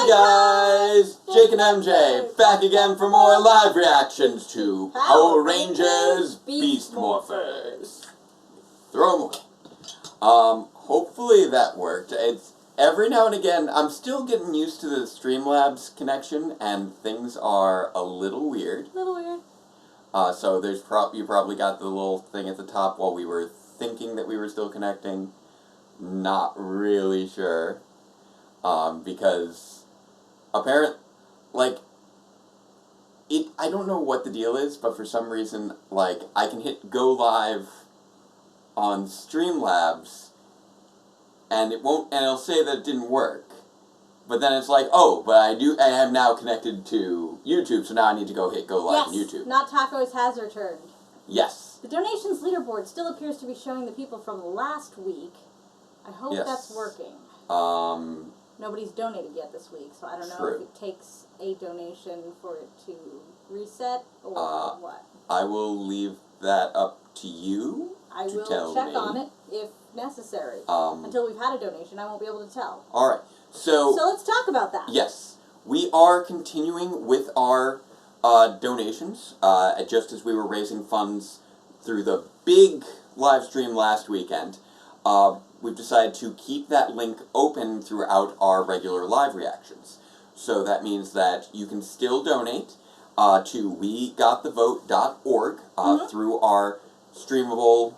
Hi guys! Jake and MJ back again for more live reactions to Power Rangers Beast Morphers. Throw them away. Hopefully that worked. It's every now and again, I'm still getting used to the Streamlabs connection and things are a little weird. So there's you probably got the little thing at the top while we were thinking that we were still connecting. Not really sure. Because apparently, like, I don't know what the deal is, but for some reason, like, I can hit go live on Streamlabs, and it'll say that it didn't work. But then it's like, oh, but I am now connected to YouTube, so now I need to go hit go live on YouTube. Not Tacos has returned. Yes. The donations leaderboard still appears to be showing the people from last week. I hope that's working. Nobody's donated yet this week, so I don't know if it takes a donation for it to reset or what. I will leave that up to you I to will tell check me. on it if necessary. Until we've had a donation, I won't be able to tell. Alright, so let's talk about that. Yes, we are continuing with our donations, just as we were raising funds through the big live stream last weekend. We've decided to keep that link open throughout our regular live reactions. So that means that you can still donate to wegotthevote.org through our streamable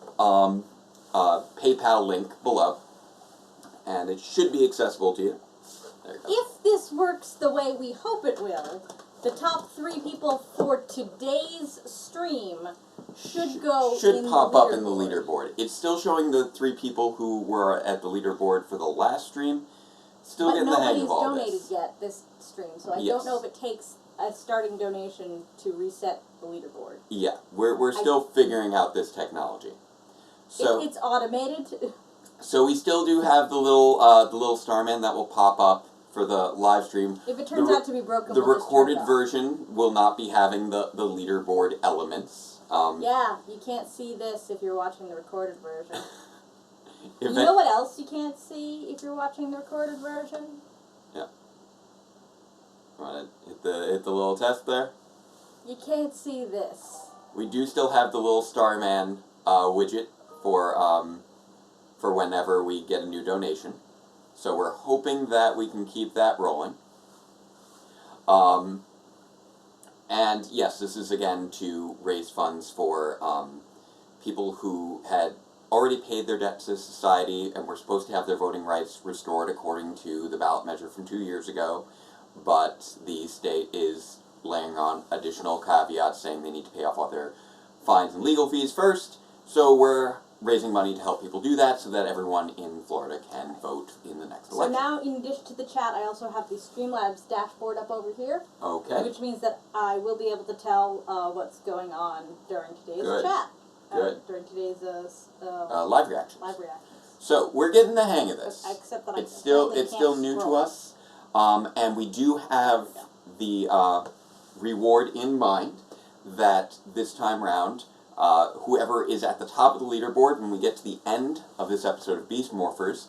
PayPal link below. And it should be accessible to you. There you go. If this works the way we hope it will, the top 3 people for today's stream should pop up in the leaderboard. It's still showing the 3 people who were at the leaderboard for the last stream. Still getting the hang of all this. Nobody's donated yet this stream, so I don't know if it takes a starting donation to reset the leaderboard. Yeah, we're still figuring out this technology. So it's automated. So we still do have the little Starman that will pop up for the live stream. If it turns out to be broken, the recorded version will not be having the leaderboard elements. Yeah, you can't see this if you're watching the recorded version. You know what else you can't see if you're watching the recorded version? Yeah. Want to hit the little test there? You can't see this. We do still have the little Starman widget for whenever we get a new donation. So we're hoping that we can keep that rolling. And yes, this is again to raise funds for people who had already paid their debt to society and were supposed to have their voting rights restored according to the ballot measure from 2 years ago, but the state is laying on additional caveats saying they need to pay off all their fines and legal fees first, so we're raising money to help people do that so that everyone in Florida can vote in the next election. So now, in addition to the chat, I also have the Streamlabs dashboard up over here. Okay. Which means that I will be able to tell what's going on during today's chat. During today's live reactions. Live reactions. So we're getting the hang of this. Except that it's still new to us, and we do have the reward in mind that this time round, whoever is at the top of the leaderboard when we get to the end of this episode of Beast Morphers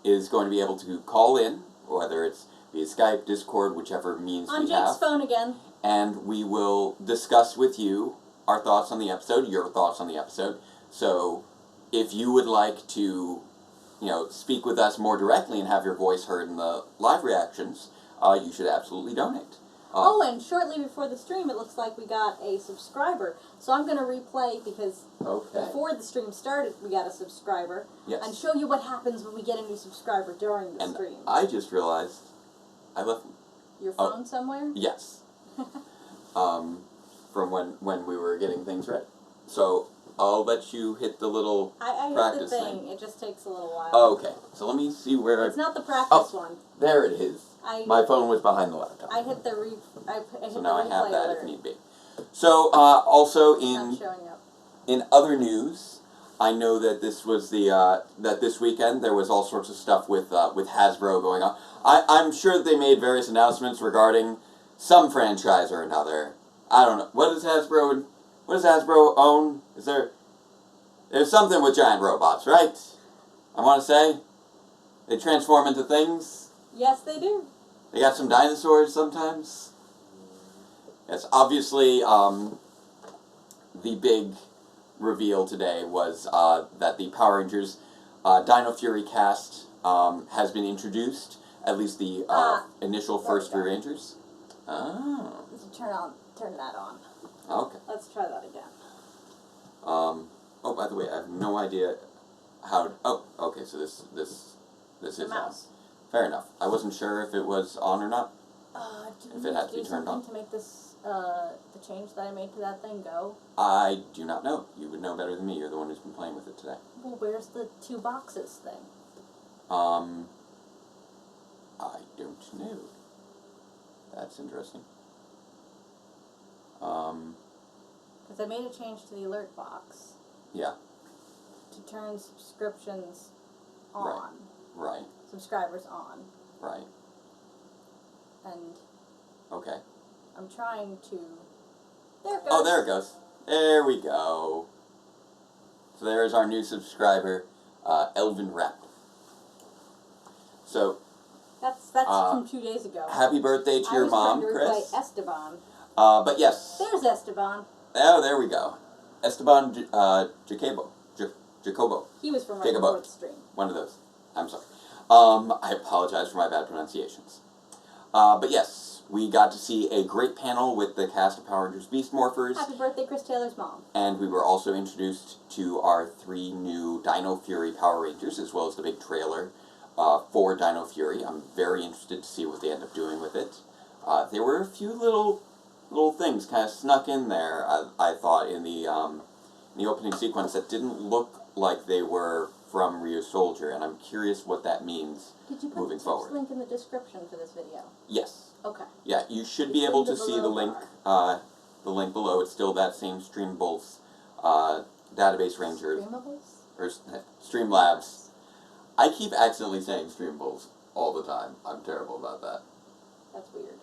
is going to be able to call in, whether it's via Skype, Discord, whichever means we have. On Jake's phone again. And we will discuss with you our thoughts on the episode, your thoughts on the episode. So if you would like to, speak with us more directly and have your voice heard in the live reactions, you should absolutely donate. And shortly before the stream, it looks like we got a subscriber. So I'm going to replay, because before the stream started, we got a subscriber. Yes. And show you what happens when we get a new subscriber during the stream. I just realized I left your phone somewhere? Yes. From when we were getting things ready. So I'll let you hit the little practice hit the thing. thing. It just takes a little while. Oh, okay. So let me see where It's not the practice one. There it is. My phone was behind the laptop. I hit the So now I have that if need be. So also in showing up. In other news, I know that this was that this weekend there was all sorts of stuff with Hasbro going on. I'm sure that they made various announcements regarding some franchise or another. I don't know. What does Hasbro own? There's something with giant robots, right? I want to say they transform into things. Yes, they do. They got some dinosaurs sometimes. Yes, obviously, the big reveal today was that the Power Rangers Dino Fury cast has been introduced. At least the initial first three Rangers. Oh. Turn that on. Okay. Let's try that again. Oh, by the way, I have no idea how. Oh, okay. So this is mouse. Fair enough. I wasn't sure if it was on or not. If it had to be turned on. To make this the change that I made to that thing go? I do not know. You would know better than me. You're the one who's been playing with it today. Well, where's the 2 boxes thing? I don't know. That's interesting. Because I made a change to the alert box. Yeah. To turn subscriptions on. Right. Subscribers on. Right. And. Okay. I'm trying to. There it goes. Oh, there it goes. There we go. So there's our new subscriber, Elvin Rapp. So. That's from 2 days ago. Happy birthday to your mom, Chris. I was trying to replay Esteban. But yes. There's Esteban. Oh, there we go. Esteban Jacobo. He was from right before the stream. One of those. I'm sorry. I apologize for my bad pronunciations. But yes, we got to see a great panel with the cast of Power Rangers Beast Morphers. Happy birthday, Chris Taylor's mom. And we were also introduced to our 3 new Dino Fury Power Rangers, as well as the big trailer for Dino Fury. I'm very interested to see what they end up doing with it. There were a few little things kind of snuck in there, I thought, in the opening sequence that didn't look like they were from Ryu Soldier, and I'm curious what that means moving forward. Did you put the link in the description for this video? Yes. Okay. Yeah, you should be able to see the link below. It's still that same Streamables Database Rangers. Streamables? Or Streamlabs. I keep accidentally saying Streamables all the time. I'm terrible about that. That's weird.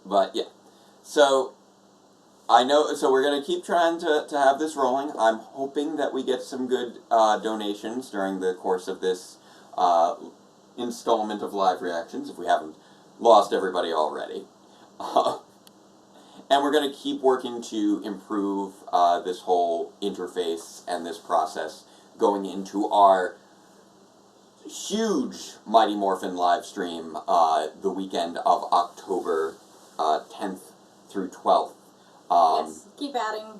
But yeah, so I know. So we're gonna keep trying to have this rolling. I'm hoping that we get some good donations during the course of this installment of live reactions, if we haven't lost everybody already. And we're gonna keep working to improve this whole interface and this process going into our huge Mighty Morphin live stream the weekend of October 10th through 12th. Yes, keep adding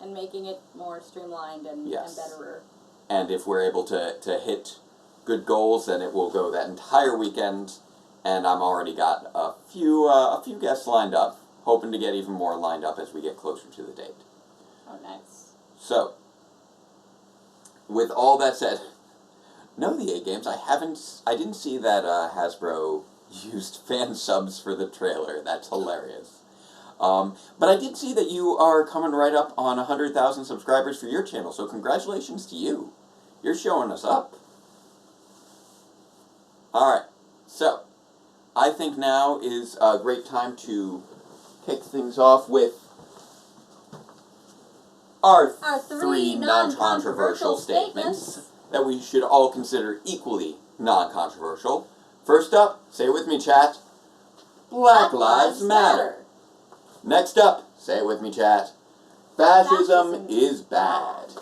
and making it more streamlined and betterer. And if we're able to hit good goals, then it will go that entire weekend. And I'm already got a few guests lined up, hoping to get even more lined up as we get closer to the date. Oh, nice. So, with all that said, no, the 8 games. I didn't see that Hasbro used fan subs for the trailer. That's hilarious. But I did see that you are coming right up on 100,000 subscribers for your channel, so congratulations to you. You're showing us up. Alright, so I think now is a great time to kick things off with our 3 non-controversial statements that we should all consider equally non-controversial. First up, say it with me, chat, Black Lives Matter. Next up, say it with me, chat, fascism is bad.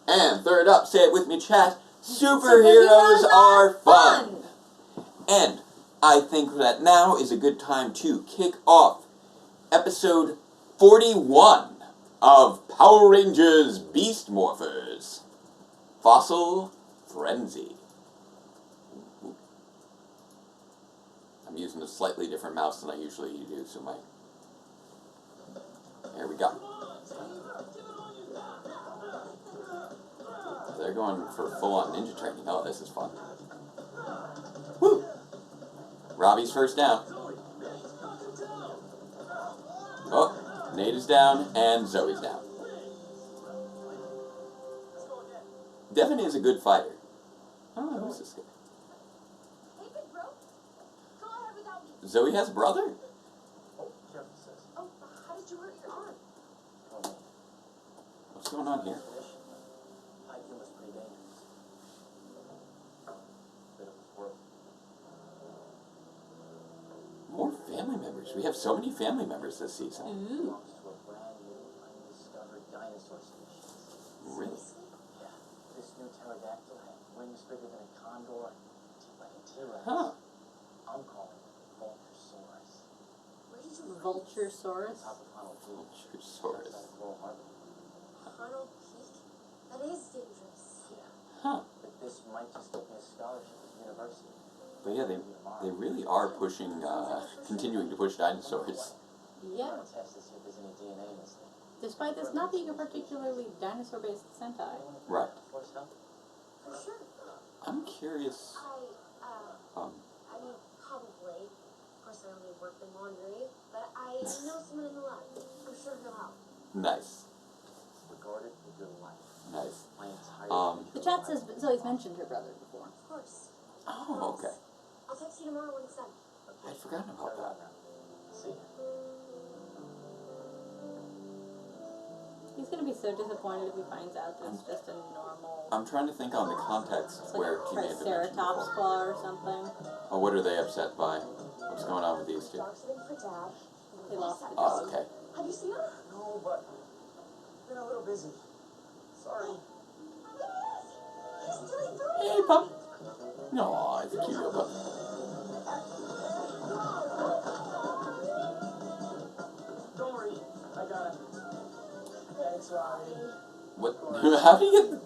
And third up, say it with me, chat, superheroes are fun. And I think that now is a good time to kick off episode 41 of Power Rangers Beast Morphers, Fossil Frenzy. I'm using a slightly different mouse than I usually do, so there we go. They're going for full-on ninja training. Oh, this is fun. Woo! Robbie's first down. Oh, Nate is down, and Zoe's down. Devin is a good fighter. Oh, who's this guy? Zoe has a brother? Oh, how did you hurt your arm? What's going on here? Hiking was pretty dangerous. Bit of a sport. members. We have so many family members this season. Ooh. Belongs to a brand new undiscovered dinosaur species. Really? Yeah. This new pterodactyl had wings bigger than a condor and teeth like a T-Rex. Huh. I'm calling it Vulturesaurus. Where did you Vulturesaurus? Top of Funnel Peak. Vulturesaurus. Outside of Coral Harbor. Funnel Peak? That is dangerous. Yeah. Huh. But this might just get me a scholarship at the university. But yeah, they really are pushing, continuing to push dinosaurs. Yeah. I'm gonna test to see if there's any DNA in this thing. Despite this not being a particularly dinosaur-based Sentai. Right. Force help? For sure. I'm curious. I mean, probably. Of course, I only work in laundry, but I know someone in the lab. I'm sure he'll help. Nice. Regarded with your life. Nice. My entire The chat says Zoe's mentioned her brother before. Of course. Oh, okay. I'll text you tomorrow when it's done. I'd forgotten about that. See ya. He's gonna be so disappointed if he finds out that it's just a normal, I'm trying to think on the context it's where like she a may have been mentioned Triceratops before. claw or something. Oh, what are they upset by? What's going on with these two? Dogs sitting for Dad. They lost the Oh, dog. okay. Have you seen him? No, but been a little busy. Sorry. He's doing through. Hey, pup. No, it's a cute little pup. Don't worry, I got it. Thanks, Robbie. What? How did he get?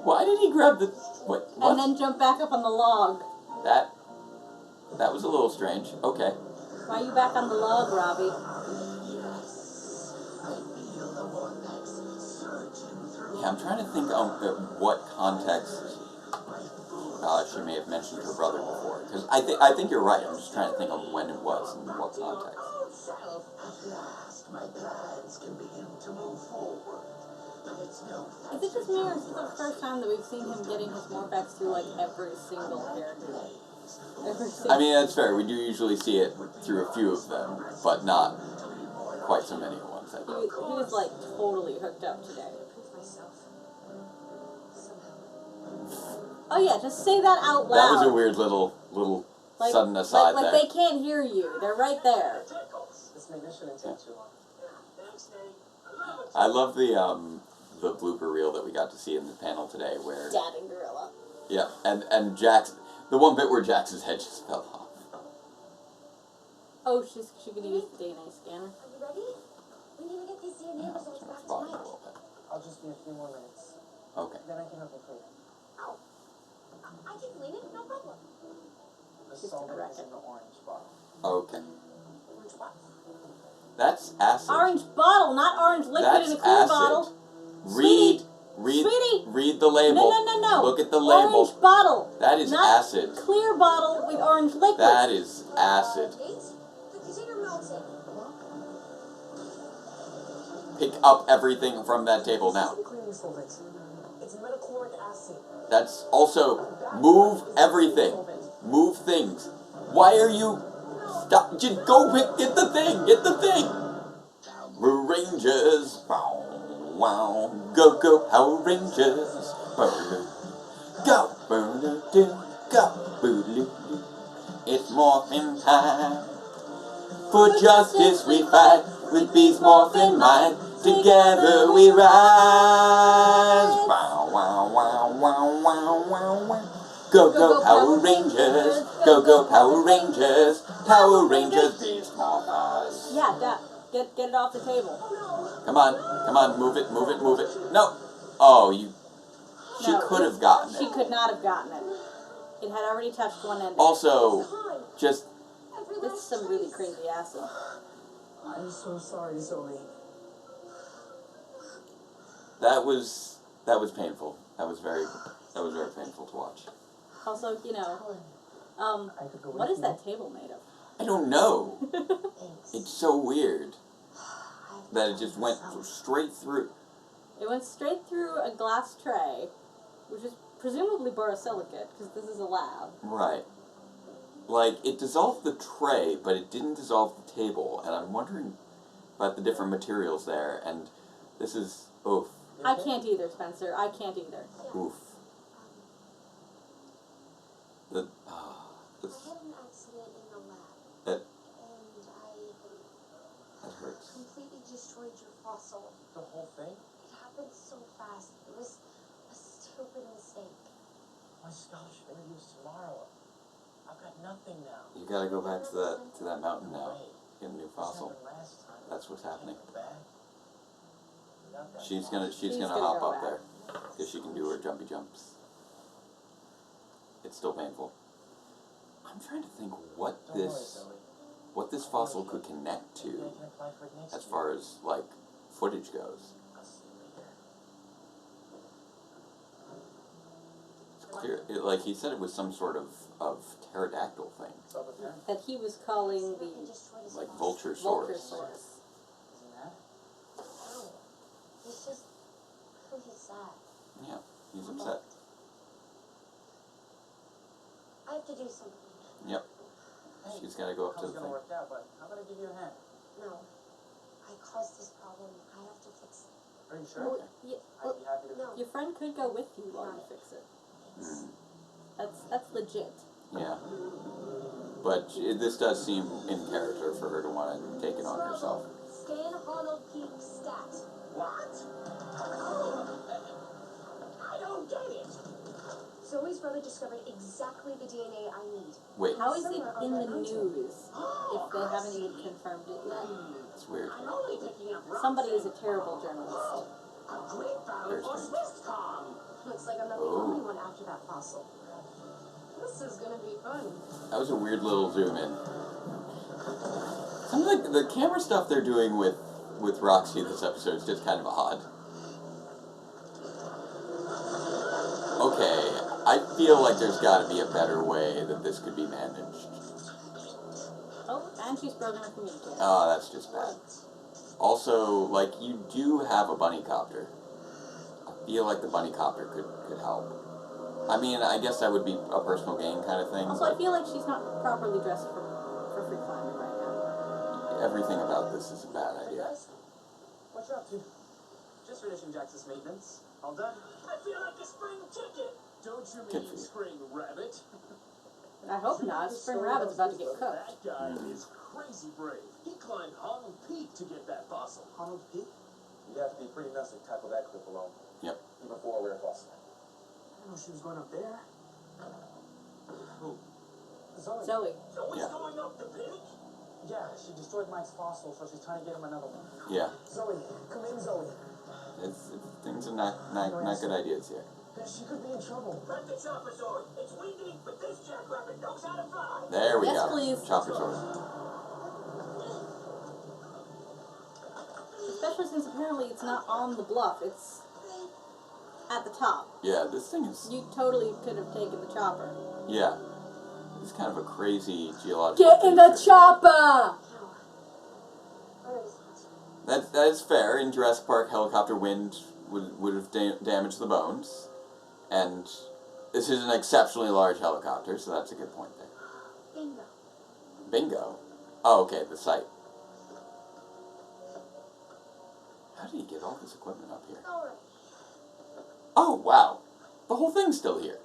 Why did he grab the? What? And then jump back up on the log. That was a little strange. Okay. Why are you back on the log, Robbie? Yeah, I'm trying to think of what context she may have mentioned her brother before. Because I think you're right. I'm just trying to think of when it was and in what context. At last, my plans can begin to move forward. But it's no Is it just me or is this the first time that we've seen him getting his Morph-X through like every single character? I mean, that's fair. We do usually see it through a few of them, but not quite so many ones. I think. He was like totally hooked up today. Myself. Somehow. Oh yeah, just say that out loud. That was a weird little sudden aside like there. they can't hear you. They're right there. This maybe shouldn't take too long. I love the blooper reel that we got to see in the panel today, where Dad and Gorilla. yeah, and Jax, the one bit where Jax's head just fell off. Oh, she gonna use the DNA scanner. Are you ready? We need to get these DNA Yeah, results turn back his volume a tonight. little bit. I'll just be a few more minutes. Okay. Then I can help you clean it. Ow. I can clean it, no problem. The She's solvent gonna wreck is in it. the orange bottle. Okay. Orange what? That's acid. Orange bottle, not orange liquid That's in a clear acid. bottle. Read Sweetie. read the label. No. Look at the label. Orange bottle. That is not acid. Clear bottle with orange liquid. That is acid. Nate, the container melted. Pick up everything from that table now. Cleaning solvent. It's metachloric acid. That's also move everything. Move things. Why are you stop? Just go get the thing. Get the thing. Power Rangers. Wow, wow. Go Power Rangers. Go. Go. It's morphin' time. For justice we fight. With Beast Morphin' mind. Together we rise. Wow, wow, wow, wow, wow, wow, wow. Go Power Rangers. Go Power Rangers. Power Rangers Beast Morphers. Yeah, Dad. Get it off the table. Come on, move it. No. Oh, she No, could have gotten She it. could not have gotten it. It had already touched one end. Also, just This is some really crazy acid. I'm so sorry, Zoe. that was painful. That was very painful to watch. Also, I could go what with is you. that table made of? I don't know. Thanks. It's so weird that it just went straight through. It went straight through a glass tray, which is presumably borosilicate, because this is a lab. Right. Like, it dissolved the tray, but it didn't dissolve the table, and I'm wondering about the different materials there, and this is, oof, I can't either, Spencer. I can't either. oof. The, I had an accident in the lab. That- And I You gotta go back to that mountain now. Get a new fossil. That's what's happening. She's gonna hop up there because she can do her jumpy jumps. It's still painful. I'm trying to think what this fossil could connect to as far as like footage goes. It's clear, like he said, it was some sort of pterodactyl thing that he was calling the like vulture Vulture source. source. He's just really sad. Yeah, he's upset. I have to do something. Yep. She's got to go up to the thing. Work out, but how about I give you a hand? No. I caused this problem. I have to fix it. Are you sure? Well, yeah, I'd be happy to. No. your friend could go with you while you fix it. That's legit. Yeah. But this does seem in character for her to want to take it on herself. Scan Hollow Peak stat. What? I don't get it. Zoe's brother discovered exactly the DNA I need. Wait, How is it in the news if they haven't even confirmed it yet? it's weird. I'm only picking up rocks. Somebody is a terrible journalist. A great battle There's for me. Swisscom. Looks like I'm not the Oh. only one after that fossil. This is gonna be fun. That was a weird little zoom in. Some of the camera stuff they're doing with Roxy this episode is just kind of odd. Okay, I feel like there's got to be a better way that this could be managed. Oh, and she's broken her communicator. Oh, that's just bad. Also, like, you do have a bunny copter. I feel like the bunny copter could help. I mean, I guess that would be a personal gain kind of thing. Also, I feel like she's not properly dressed for free climbing right now. Everything about this is a bad Hey idea. guys, what you up to? Just finishing Jax's maintenance. All done. I feel like a spring chicken. Don't you Good mean for you. spring rabbit? I hope not. Spring Rabbit's about to get cooked. That guy is crazy brave. He climbed Hollow Peak to get that fossil. Hollow Peak? You'd have to be pretty nuts to tackle that cliff alone. Yep. Even for a rare fossil. I didn't know she was going up there. Who? Zoe. Zoe. So we're Yeah. going up the peak? Yeah, she destroyed Mike's fossil, so she's trying to get him another one. Yeah. Zoe, come in, Zoe. Things are not good ideas here. She could be in trouble. Prep the chopper sword. It's windy, but this jackrabbit knows how to fly. There we Yes, go. please. Chopper sword. Especially since apparently it's not on the bluff. It's at the top. Yeah, this thing is. You totally could have taken the chopper. Yeah. It's kind of a crazy geological. Get in the feature. chopper! Where is it? That is fair. In Jurassic Park, helicopter wind would have damaged the bones. And this is an exceptionally large helicopter, so that's a good point there. Bingo. Bingo. Oh, okay, the site. How did he get all this equipment up here? Alright. Oh, wow. The whole thing's still here.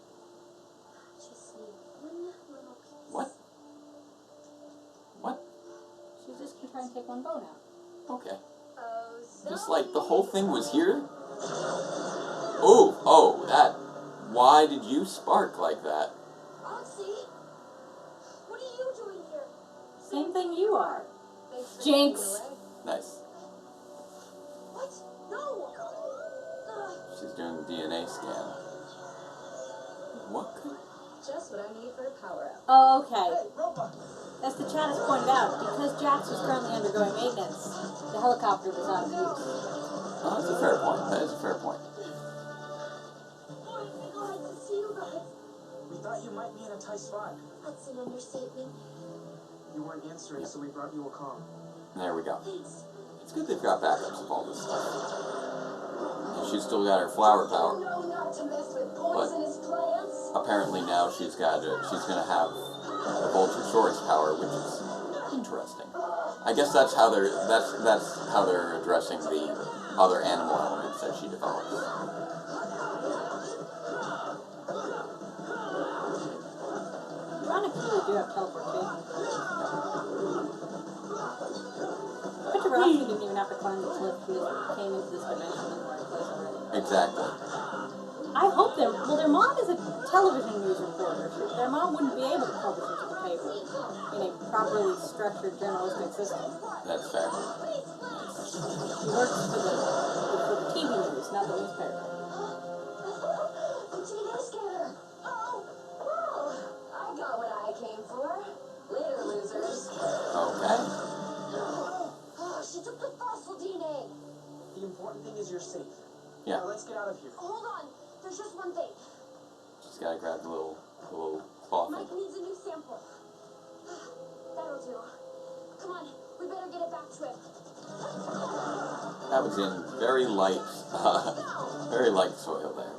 Just need one little piece. What? What? She's just gonna try and take one bone out. Okay. Oh, Just like the whole thing was here? Oh, that. Why did you spark like that? Roxy? What are you doing here? Same thing you are. Thanks for Jinx. getting away. Nice. What? No! She's doing the DNA scan. What could... Just what I need for a power up. Oh, okay. Hey, robot. As the chat has pointed out, because Jax was currently undergoing maintenance, the helicopter was out of use. Oh, that's a fair point. That is a fair point. Oh, I'm glad to see you guys. We thought you might be in a tight spot. That's an understatement. You weren't answering, so we brought you a call. There we go. Thanks. It's good they've got backups of all this stuff. And she's still got her flower power. No, not to mess with poisonous plants. Apparently now she's gonna have the Vulturesaurus power, which is interesting. I guess that's how they're addressing the other animal elements that she develops. Ironically, they do have teleportation. I bet you Roxy didn't even have to climb the cliff. She just came into this dimension in the right place already. Exactly. I hope their mom is a television news reporter. Their mom wouldn't be able to publish it to the paper in a properly structured journalistic system. That's fair. She works for the TV news, not the newspaper. The TV scanner! Oh, well, I got what I came for. Later, losers. Okay. Oh, she took the fossil DNA. The important thing is you're safe. Yeah. Now let's get out of here. Hold on, there's just one thing. Just gotta grab the little claw Mike thing. needs a new sample. That'll do. Come on, we better get it back to him. That was in very light soil there.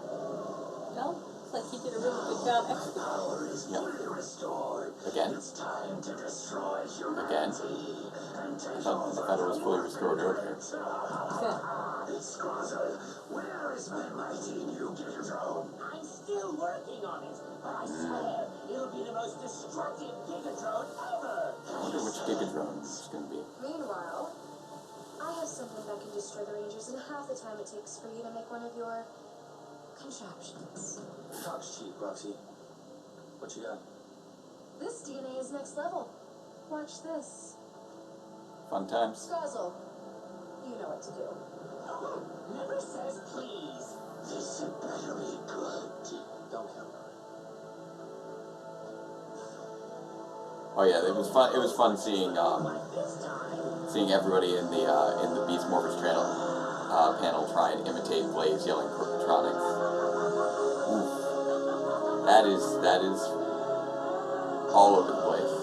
Well, looks like he did a really good job executing. Power is Yep. fully restored. Again? It's time to destroy humanity. Again? And take I thought it was fully restored earlier. Good. It's Scrozzle. Where is my mighty new Gigadrone? I'm still working on it, but I swear it'll be the most destructive Gigadrone ever. I wonder which Gigadrone it's gonna be. Meanwhile, I have something that can destroy the Rangers in half the time it takes for you to make one of your contraptions. Talk's cheap, Roxy. What you got? This DNA is next level. Watch this. Fun times. Scrozzle, you know what to do. Never says please. This had better be good. Don't count on it. Oh yeah, it was fun. It was fun seeing everybody in the Beast Morphers panel try and imitate Blaze yelling Crotronics. Oof. That is all over the place.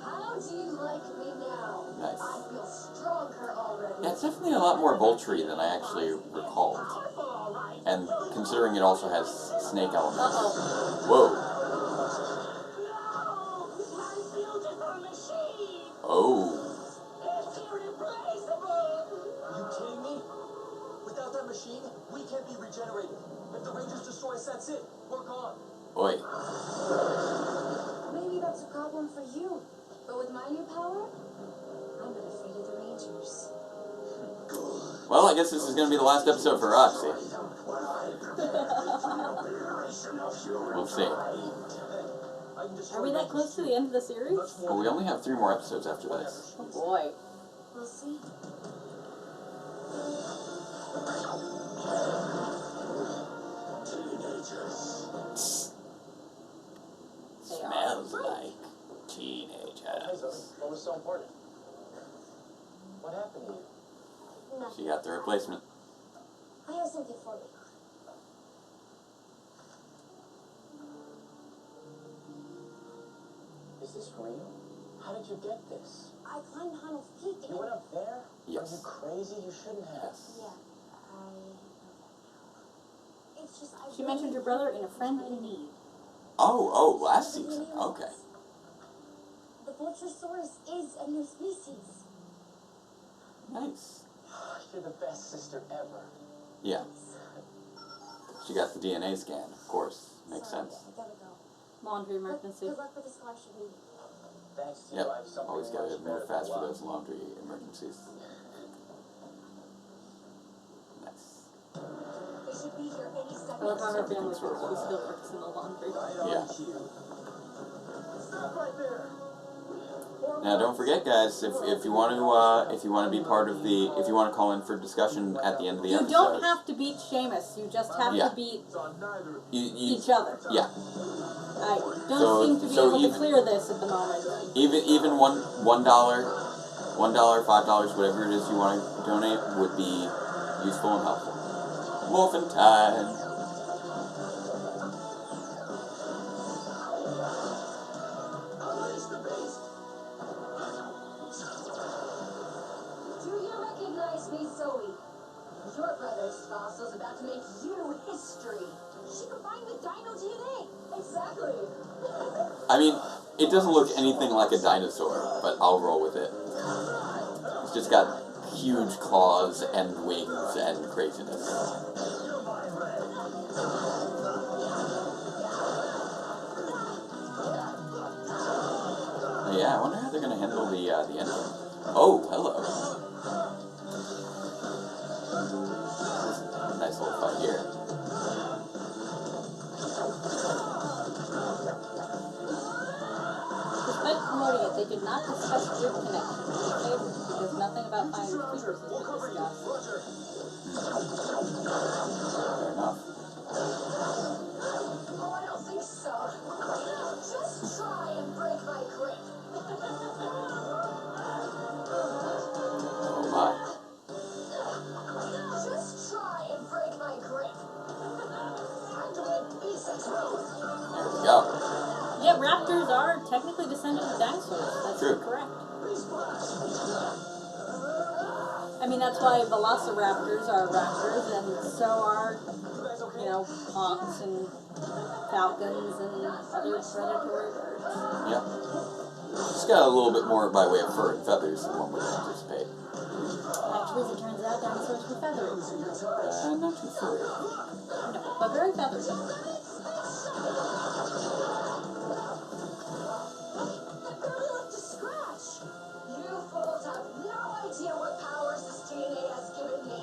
How do you like me now? Nice. I feel stronger already. Yeah, it's definitely a lot more Voltry than I actually recalled. And considering it also has snake elements. Uh-oh. Whoa. My beautiful machine! Oh. It's irreplaceable! Are you kidding me? Without that machine, we can't be regenerated. If the Rangers destroy us, that's it. We're gone. Oi. Maybe that's a problem for you. But with my new power, I'm not afraid of the Rangers. Well, I guess this is going to be the last episode for Roxy. We'll see. Are we that close to the end of the series? Well, we only have 3 more episodes after this. Oh boy. We'll see. Smells like Hey, teenagers. Zoe, what was so important? What happened to you? Nothing. She got the replacement. I have something for you. Is this real? How did you get this? I climbed Hunnell's Peak and You went up there? Yes. Are you crazy? You shouldn't have. Yes. Yeah, I know that now. It's just I She mentioned her brother in A Friend in Need. Oh, last season. Okay. The Vulturesaurus is a new species. Nice. You're the best sister ever. Yeah. She got the DNA scan, of course. Makes Sorry, sense. I gotta go. Laundry emergency. Good luck with the scholarship meeting. Thanks to Yep. you, I have something Always gotta much move better fast than for luck. those laundry emergencies. Nice. They should be here any second. I love how her family says she still works in the laundry. Right on Yeah. cue. Stop right there. Now, don't forget, guys, if you want to be part of the, if you want to call in for discussion at the end of the You episode, don't have to beat Seamus. You just have Yeah. to beat you each other. yeah, I don't seem to be able to clear this at the moment. even $1, $5, whatever it is you want to donate would be useful and helpful. Morphin' time. Unleash the beast. Do you recognize me, Zoe? Your brother's fossil's about to make you history. She combined with dino DNA. Exactly. I mean, it doesn't look anything like a dinosaur, but I'll roll with it. It's just got huge claws and wings and craziness. Yeah, I wonder how they're gonna handle the ending. Oh, hello. Nice little fight here. they did not discuss grid connection in favor, because nothing about finders keepers has been discussed. Fair enough. Oh, I don't think so. Just try and break my grip. Oh my. Just try and break my grip. Activate B6 mode. There we go. Yeah, raptors are technically descendants of dinosaurs. That's True. correct. I mean, that's why velociraptors are raptors, and so are, you know, hawks and falcons and other predatory birds. Yeah. It's got a little bit more by way of fur and feathers than one would anticipate. Actually, as it turns out, dinosaurs were feathery. Not too furry. No, but very feathery. Barely left a scratch. You fools have no idea what powers this DNA has given me.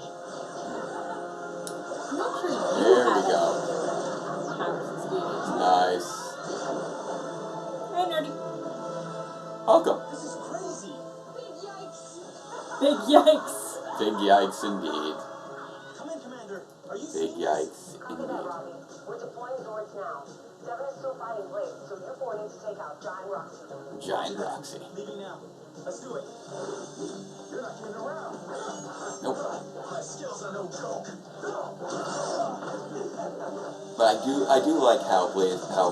I'm not sure you There had we any go. powers and studios. Nice. Hey, nerdy. Welcome. This is crazy. Big yikes. Big yikes. Big yikes indeed. Come in, Commander. Are you Big seeing this? yikes Copy that, indeed. Robbie. We're deploying Zords now. Devin is still fighting Blade, so you four need to take out Giant Roxy. Giant Roxy. Leaving now. Let's do it. You're not kidding around. Nope. My skills are no joke. But I do like how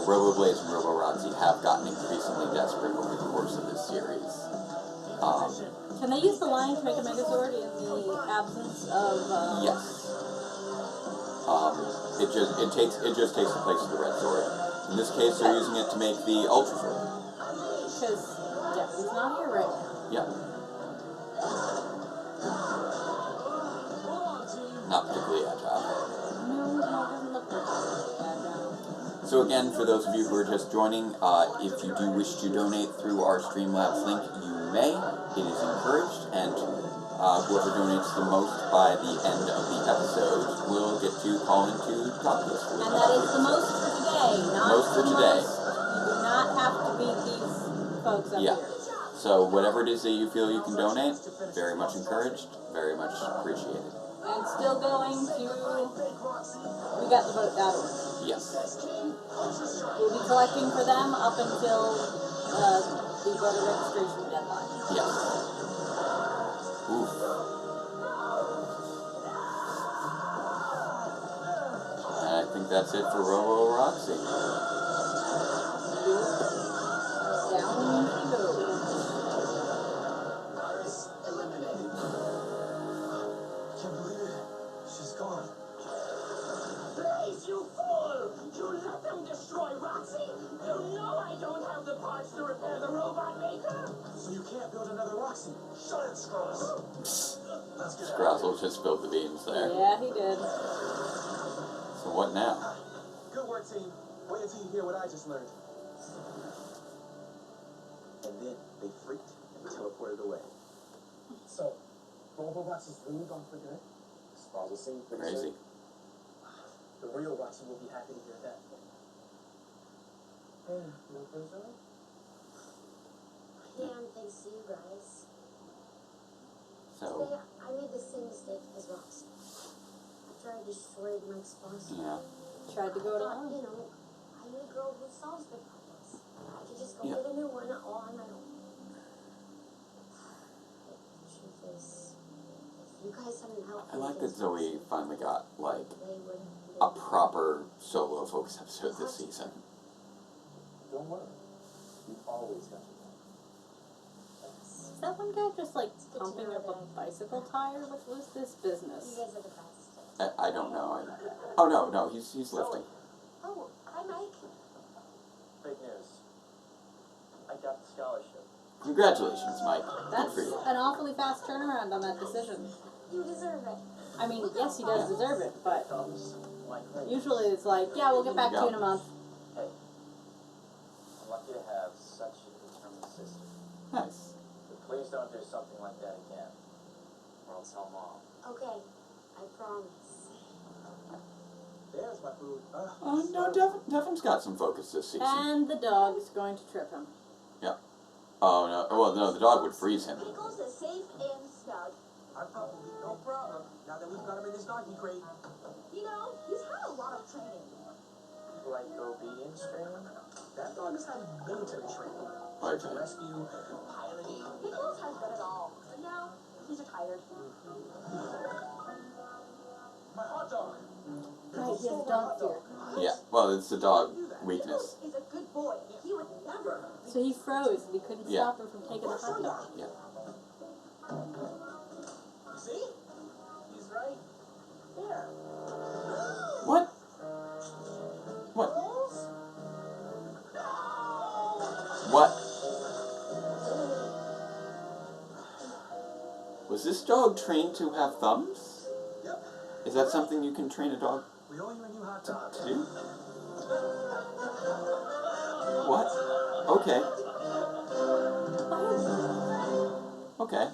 Robo Blaze and Robo Roxy have gotten increasingly desperate over the course of this series. Can they use the line to make a Megazord in the absence of? Yes. It just takes the place of the Red Sword. In this case, they're using it to make the Ultra Sword. Because Devin's not here right now. Yeah. Not particularly agile. No, doesn't look particularly agile. So again, for those of you who are just joining, if you do wish to donate through our Streamlabs link, you may. It is encouraged, and whoever donates the most by the end of the episode will get to call in to talk to us. And that is the most for today. Not Most for the today. most. You do not have to beat these folks up Yeah. here. So whatever it is that you feel you can donate, very much encouraged, very much appreciated. And still going to WeGotTheVote.org. Yes. We'll be collecting for them up until the voter registration deadline. Yes. Oof. And I think that's it for Robo Roxy. Down she goes. Virus eliminated. Can't believe it. She's gone. Blaze, you fool! You let them destroy Roxy? You know I don't have the parts to repair the robot maker? So you can't build another Roxy. Shut it, Scrolls. Let's get out. Scrazzle just spilled the beans there. Yeah, he did. So what now? Good work, team. Wait until you hear what I just learned. And then they freaked and teleported away. So, Robo Roxy's really gone for good? Scrolls will sing pretty Crazy. soon. The real Roxy will be happy to hear that. Hey, no pressure? Yeah, thanks to you guys. So, Today, I made the same mistake as Roxy. After I destroyed Mike's boss, yeah. Tried to go it I thought, alone. I need a girl who solves big problems. I could just go Yeah. get a new one all on my own. But the truth is, if you guys hadn't helped I me like that against Zoe Roxy, finally got, like, they wouldn't a proper solo focus episode this season. Don't worry. We've always got you. Is that one guy just like pumping up a bicycle tire? What was this You business? guys are the best. I don't know. Oh no, he's lifting. Oh, hi, Mike. Big news. I got the scholarship. Congratulations, Mike. Good That's for you. an awfully fast turnaround on that decision. You deserve it. I mean, yes, he does deserve it, but Comes my grade. usually it's like, yeah, we'll get back to you in a month. Hey, I'm lucky to have such a determined sister. Nice. But please don't do something like that again, or I'll tell Mom. Okay, I promise. There's my food. Oh no, Devin's got some focus this season. And the dog is going to trip him. Yep. Oh, no. Well, no, the dog would freeze him. Pickles is safe and snug. Our pup will be no problem now that we've got him in his doggy crate. You know, he's had a lot of training. Like obedience training? That dog has had military training. Okay. Search and rescue, piloting. Pickles has done it all. But now, he's retired. My hot dog. Right, he has a dog fear. Yeah, well, it's the dog weakness. Pickles is a good boy. He would never. So he froze and we couldn't Yeah. stop him from taking the hot dog. Yeah. See? He's right there. What? What? What? Was this dog trained to have thumbs? Yep. Is that something you can train a dog We owe you a new hot dog. to do? What? Okay. Okay.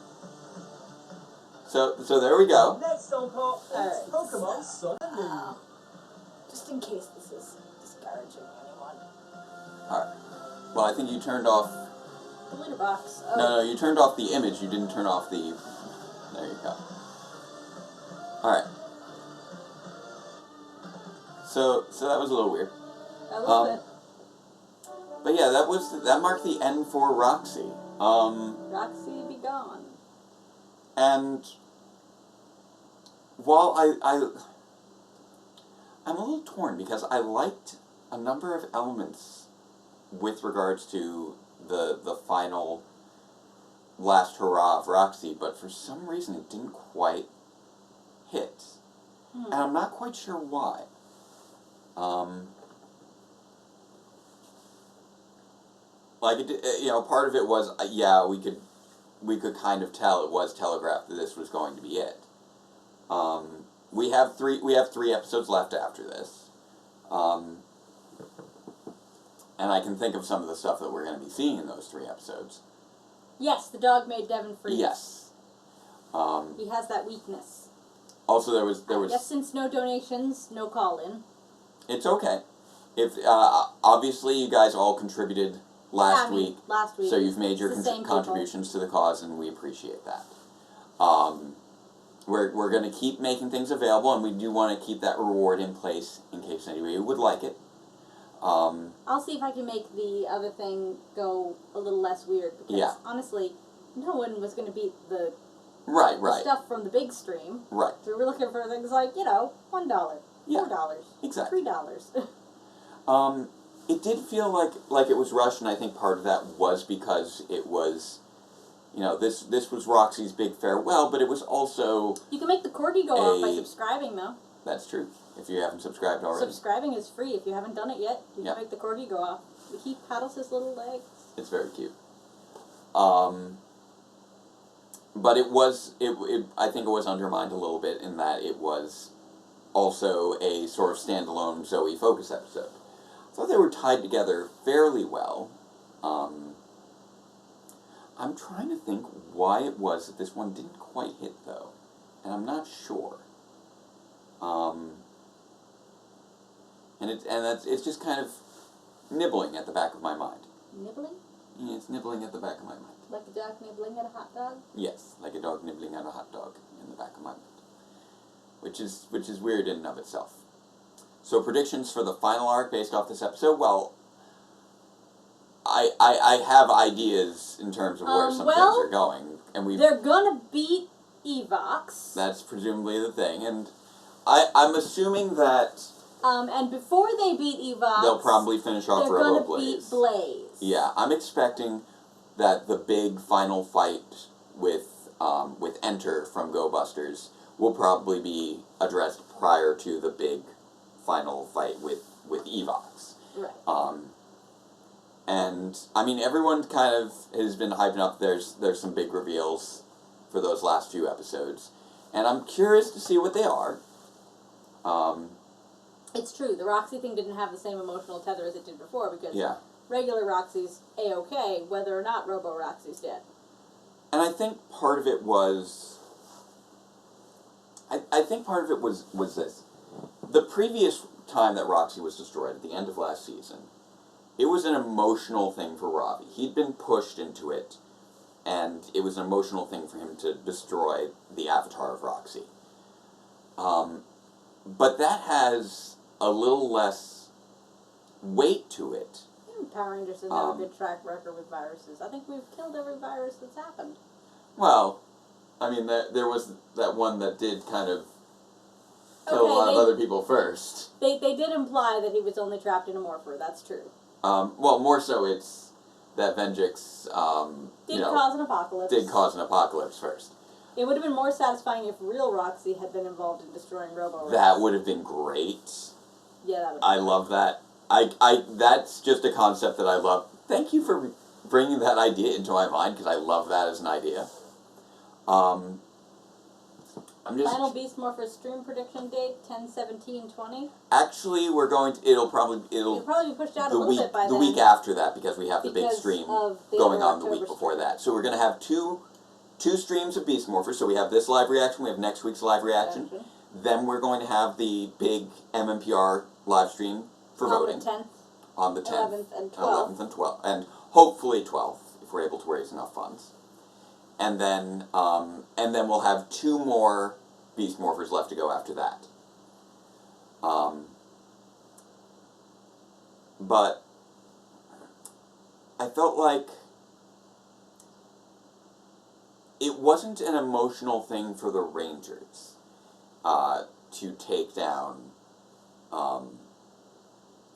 So there we go. Next on Pop, it's Alright. Pokemon Sun and Moon. Just in case this is discouraging anyone. Alright. Well, I think you turned off... The litter box. Oh. No, you turned off the image. You didn't turn off the... There you go. Alright. So that was a little weird. A little bit. But yeah, that marked the end for Roxy. Roxy be gone. And while I'm a little torn because I liked a number of elements with regards to the final last hurrah of Roxy, but for some reason it didn't quite hit. And I'm not quite sure why. Like, part of it was, yeah, we could kind of tell it was telegraphed that this was going to be it. We have three episodes left after this. And I can think of some of the stuff that we're going to be seeing in those 3 episodes. Yes, the dog made Devin freeze. Yes. He has that weakness. Also, there was. I guess since no donations, no call-in. It's okay. If obviously you guys all contributed last week, so you've made your contributions to the cause, and we appreciate that. We're going to keep making things available, and we do want to keep that reward in place in case anybody would like it. I'll see if I can make the other thing go a little less weird, because honestly, no one was going to beat the stuff from the big stream. Right. So we were looking for things like, $1, $4, exactly. $3. It did feel like it was rushed, and I think part of that was because it was, this was Roxy's big farewell, but it was also... You can make the corgi go off by subscribing, though. That's true, if you haven't subscribed already. Subscribing is free. If you haven't done it yet, you can make the corgi go off. He paddles his little legs. It's very cute. But it was, I think it was undermined a little bit in that it was also a sort of standalone Zoe focus episode. I thought they were tied together fairly well. I'm trying to think why it was that this one didn't quite hit, though. And I'm not sure. It's just kind of nibbling at the back of my mind. Nibbling? Yeah, it's nibbling at the back of my mind. Like a dog nibbling at a hot dog? Yes, like a dog nibbling at a hot dog in the back of my mind. Which is weird in and of itself. So predictions for the final arc based off this episode? Well, I have ideas in terms of where some things are going. And they're gonna beat Evox. That's presumably the thing. And I'm assuming that... and before they beat Evox... They'll probably finish off Robo Blaze. They're gonna beat Blaze. Yeah, I'm expecting that the big final fight with Enter from Go Busters will probably be addressed prior to the big final fight with Evox. Right. And I mean, everyone kind of has been hyping up. There's some big reveals for those last few episodes, and I'm curious to see what they are. It's true. The Roxy thing didn't have the same emotional tether as it did before because regular Roxy's A-okay, whether or not Robo Roxy's dead. And I think part of it was... I think part of it was this. The previous time that Roxy was destroyed, at the end of last season, it was an emotional thing for Ravi. He'd been pushed into it, and it was an emotional thing for him to destroy the avatar of Roxy. But that has a little less weight to it. Power Rangers doesn't have a good track record with viruses. I think we've killed every virus that's happened. Well, I mean, there was that one that did kind of kill a lot of other people first. They did imply that he was only trapped in a morpher. That's true. Well, more so it's that Venjix, did cause an apocalypse. Did cause an apocalypse first. It would have been more satisfying if real Roxy had been involved in destroying Robo. That would have been great. Yeah, that would. I love that. That's just a concept that I love. Thank you for bringing that idea into my mind, because I love that as an idea. I'm just... Final Beast Morphers stream prediction date, 10/17/20. Actually, we're going to... It'll probably be pushed out a little bit by then. The week after that, because we have the big stream going on the week before that. So we're going to have two streams of Beast Morphers. So we have this live reaction, we have next week's live reaction. Then we're going to have the big MMPR live stream for voting. On the 10th. 11th and 12th. 11th and 12th. And hopefully 12th, if we're able to raise enough funds. And then we'll have 2 more Beast Morphers left to go after that. But I felt like it wasn't an emotional thing for the Rangers to take down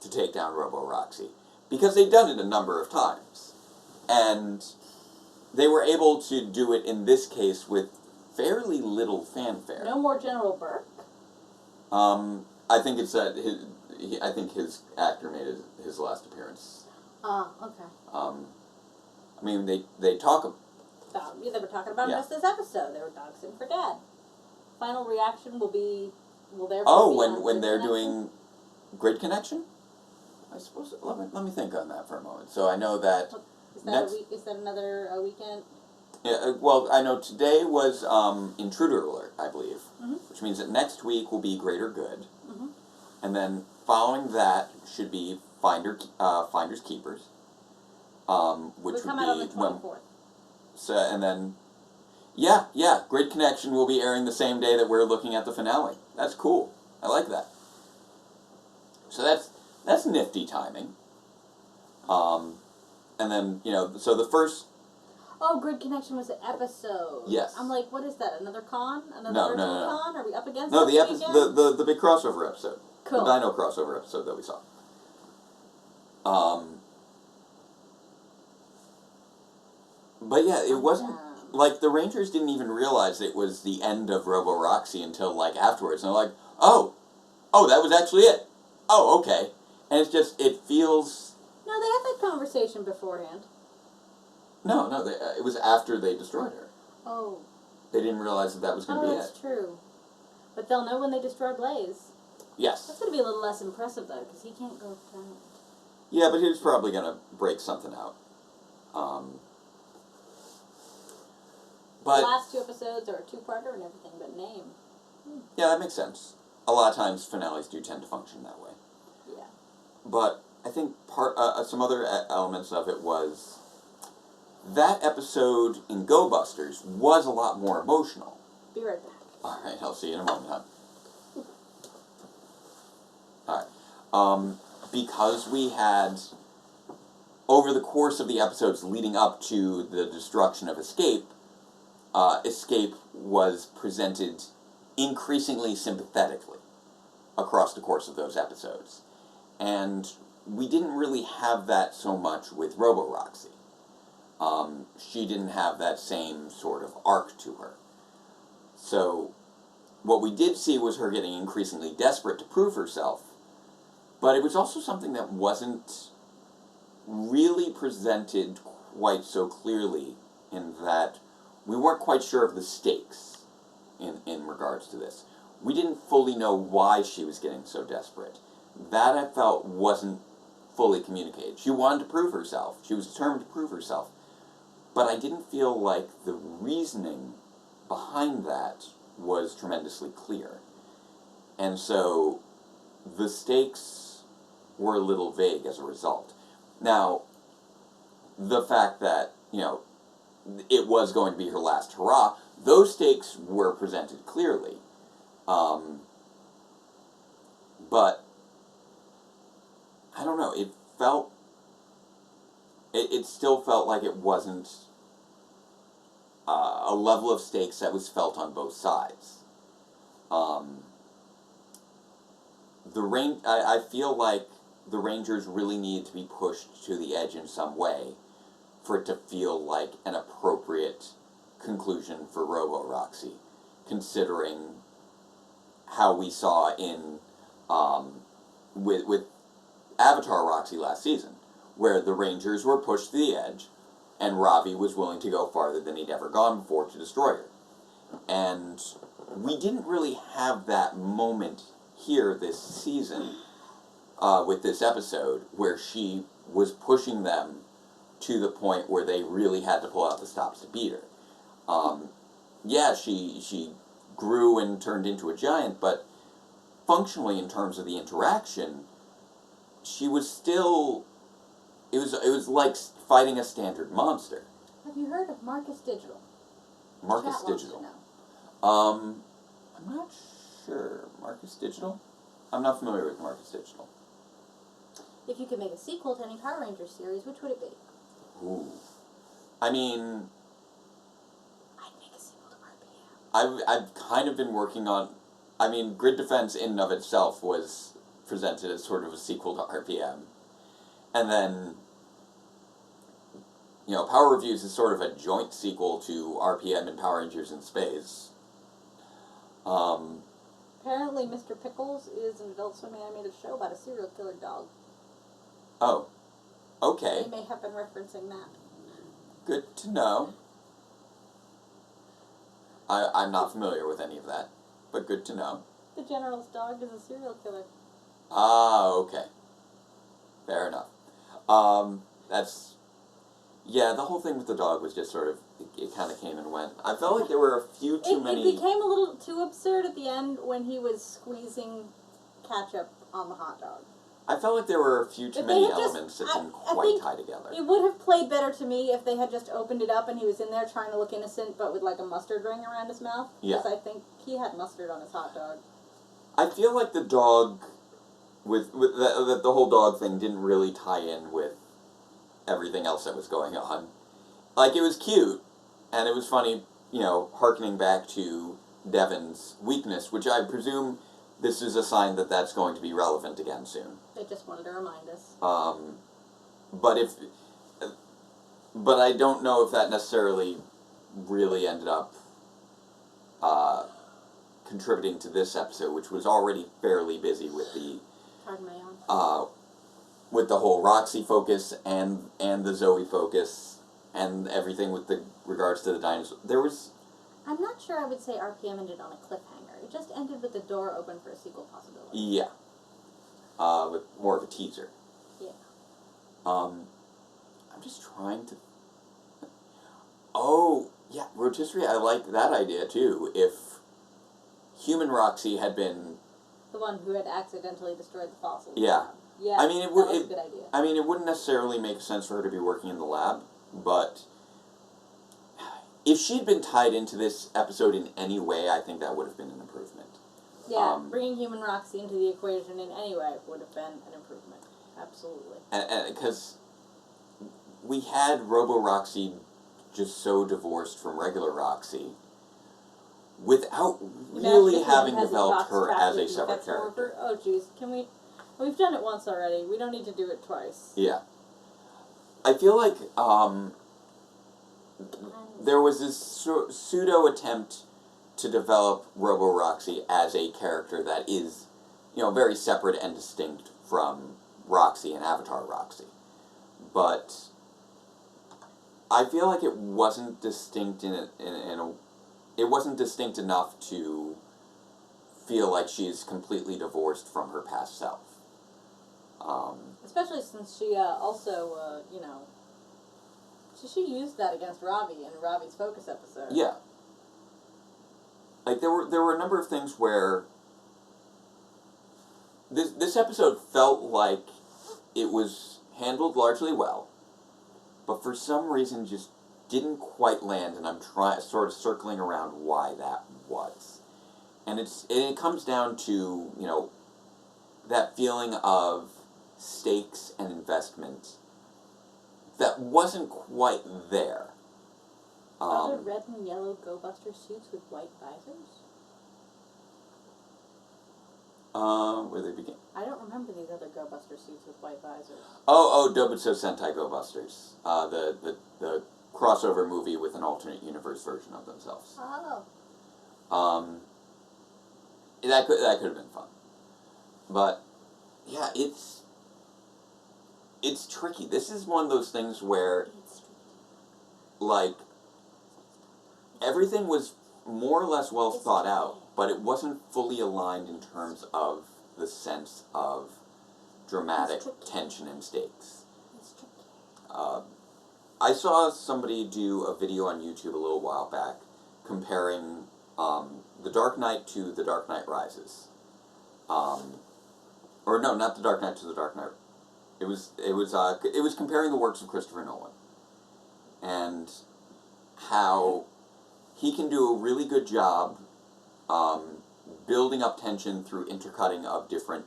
Robo-Roxy, because they've done it a number of times, and they were able to do it in this case with fairly little fanfare. No more General Burke. I think it's that I think his actor made his last appearance. Okay. I mean, they talk. They were talking about just this episode. They were doxing for Dad. Final reaction will be. When they're doing Grid Connection? I suppose. Let me think on that for a moment. So I know that. Is that another weekend? Yeah. Well, I know today was Intruder Alert, I believe, which means that next week will be Greater Good, and then following that should be Finders Keepers, which would come be out on the 24th. So and then. Yeah, Grid Connection will be airing the same day that we're looking at the finale. That's cool. I like that. So that's nifty timing. And then, so the first... Oh, Grid Connection was an episode. Yes. I'm like, what is that, another con? Another virtual con? Are we up against No, the the big crossover episode. Cool. The Dino crossover episode that we saw. But yeah, it wasn't... Like, the Rangers didn't even realize it was the end of Robo-Roxy until, afterwards. And they're like, oh, that was actually it. Oh, okay. And it's just, it feels... No, they had that conversation beforehand. No, it was after they destroyed her. Oh. They didn't realize that was going to be it. Oh, that's true. But they'll know when they destroy Blaze. Yes. That's going to be a little less impressive, though, because he can't go down. Yeah, but he was probably going to break something out. But the last 2 episodes are a 2-parter and everything but name. Yeah, that makes sense. A lot of times finales do tend to function that way. Yeah. But I think some other elements of it was that episode in Go Busters was a lot more emotional. Be right back. All right, I'll see you in a moment, huh? All right. Because we had, over the course of the episodes leading up to the destruction of Escape, Escape was presented increasingly sympathetically across the course of those episodes. And we didn't really have that so much with Robo-Roxy. She didn't have that same sort of arc to her. So what we did see was her getting increasingly desperate to prove herself, but it was also something that wasn't really presented quite so clearly, in that we weren't quite sure of the stakes in regards to this. We didn't fully know why she was getting so desperate. That, I felt, wasn't fully communicated. She wanted to prove herself. She was determined to prove herself. But I didn't feel like the reasoning behind that was tremendously clear. And so the stakes were a little vague as a result. Now, the fact that, it was going to be her last hurrah, those stakes were presented clearly. But, I don't know, it still felt like it wasn't a level of stakes that was felt on both sides. I feel like the Rangers really needed to be pushed to the edge in some way for it to feel like an appropriate conclusion for Robo-Roxy, considering how we saw in with Avatar Roxy last season, where the Rangers were pushed to the edge, and Ravi was willing to go farther than he'd ever gone before to destroy her. And we didn't really have that moment here this season with this episode, where she was pushing them to the point where they really had to pull out the stops to beat her. Yeah, she grew and turned into a giant, but functionally, in terms of the interaction, she was still... It was like fighting a standard monster. Have you heard of Marcus Digital? Marcus Chat wants Digital. to know. I'm not sure. Marcus Digital? I'm not familiar with Marcus Digital. If you could make a sequel to any Power Rangers series, which would it be? Ooh. I mean... I'd make a sequel to RPM. I've kind of been working on... I mean, Grid Defense in and of itself was presented as sort of a sequel to RPM. And then, Power Reviews is sort of a joint sequel to RPM and Power Rangers in Space. Apparently Mr. Pickles is an Adult Swim animated show about a serial killer dog. Oh. Okay. They may have been referencing that. Good to know. I'm not familiar with any of that, but good to know. The General's dog is a serial killer. Ah, okay. Fair enough. The whole thing with the dog was just sort of, it kind of came and went. I felt like there were a few too many... It became a little too absurd at the end when he was squeezing ketchup on the hot dog. I felt like there were a few too many elements that didn't quite tie together. It would have played better to me if they had just opened it up and he was in there trying to look innocent, but with like a mustard ring around his mouth. Yeah. Because I think he had mustard on his hot dog. I feel like the dog, with the whole dog thing didn't really tie in with everything else that was going on. Like, it was cute, and it was funny, hearkening back to Devin's weakness, which I presume this is a sign that that's going to be relevant again soon. They just wanted to remind us. But I don't know if that necessarily really ended up contributing to this episode, which was already fairly busy with the with the whole Roxy focus and the Zoe focus and everything with the regards to the dinosaur. There was... I'm not sure I would say RPM ended on a cliffhanger. It just ended with the door open for a sequel possibility. Yeah. With more of a teaser. Yeah. I'm just trying to... Oh, yeah, rotisserie, I like that idea, too. If human Roxy had been... The one who had accidentally destroyed the fossils. Yeah. Yeah, I mean, that was a good idea. I mean, it wouldn't necessarily make sense for her to be working in the lab, but if she'd been tied into this episode in any way, I think that would have been an improvement. Yeah, bringing human Roxy into the equation in any way would have been an improvement. Absolutely. And because we had Robo-Roxy just so divorced from regular Roxy without really having developed her as a separate character. Oh, jeez. We've done it once already. We don't need to do it twice. Yeah. I feel like there was this pseudo attempt to develop Robo-Roxy as a character that is, very separate and distinct from Roxy and Avatar Roxy. But I feel like it wasn't distinct it wasn't distinct enough to feel like she's completely divorced from her past self. Especially since she also, she used that against Ravi in Ravi's Focus episode. Yeah. Like, there were a number of things where this episode felt like it was handled largely well, but for some reason just didn't quite land, and I'm sort of circling around why that was. And it comes down to, you know, that feeling of stakes and investment that wasn't quite there. Are there red and yellow Go Buster suits with white visors? Where they begin? I don't remember these other Go Buster suits with white visors. Oh, Dobutsu Sentai Go Busters. The crossover movie with an alternate universe version of themselves. Oh. That could have been fun. But yeah, it's tricky. This is one of those things where, like, everything was more or less well thought out, but it wasn't fully aligned in terms of the sense of dramatic tension and stakes. I saw somebody do a video on YouTube a little while back comparing The Dark Knight to The Dark Knight Rises. Or no, not The Dark Knight to The Dark Knight. It was comparing the works of Christopher Nolan and how he can do a really good job building up tension through intercutting of different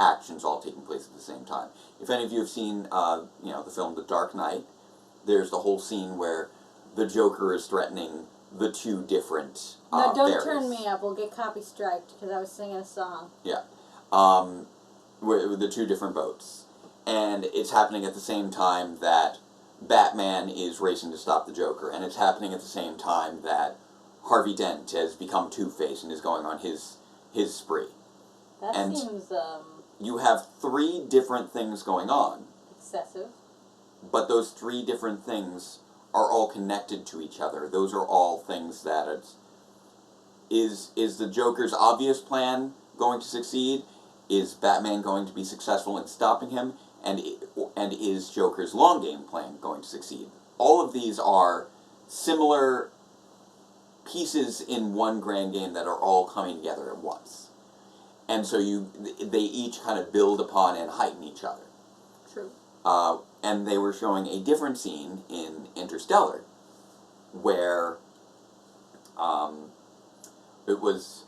actions all taking place at the same time. If any of you have seen the film The Dark Knight, there's the whole scene where the Joker is threatening the two different No, don't fairies. turn me up. We'll get copy striked because I was singing a song. Yeah. With the two different boats. And it's happening at the same time that Batman is racing to stop the Joker. And it's happening at the same time that Harvey Dent has become Two-Face and is going on his spree. That seems, you have three different things going on. excessive. But those three different things are all connected to each other. Those are all things that is the Joker's obvious plan going to succeed? Is Batman going to be successful in stopping him? And is Joker's long game plan going to succeed? All of these are similar pieces in one grand game that are all coming together at once. And so they each kind of build upon and heighten each other. True. And they were showing a different scene in Interstellar, where it was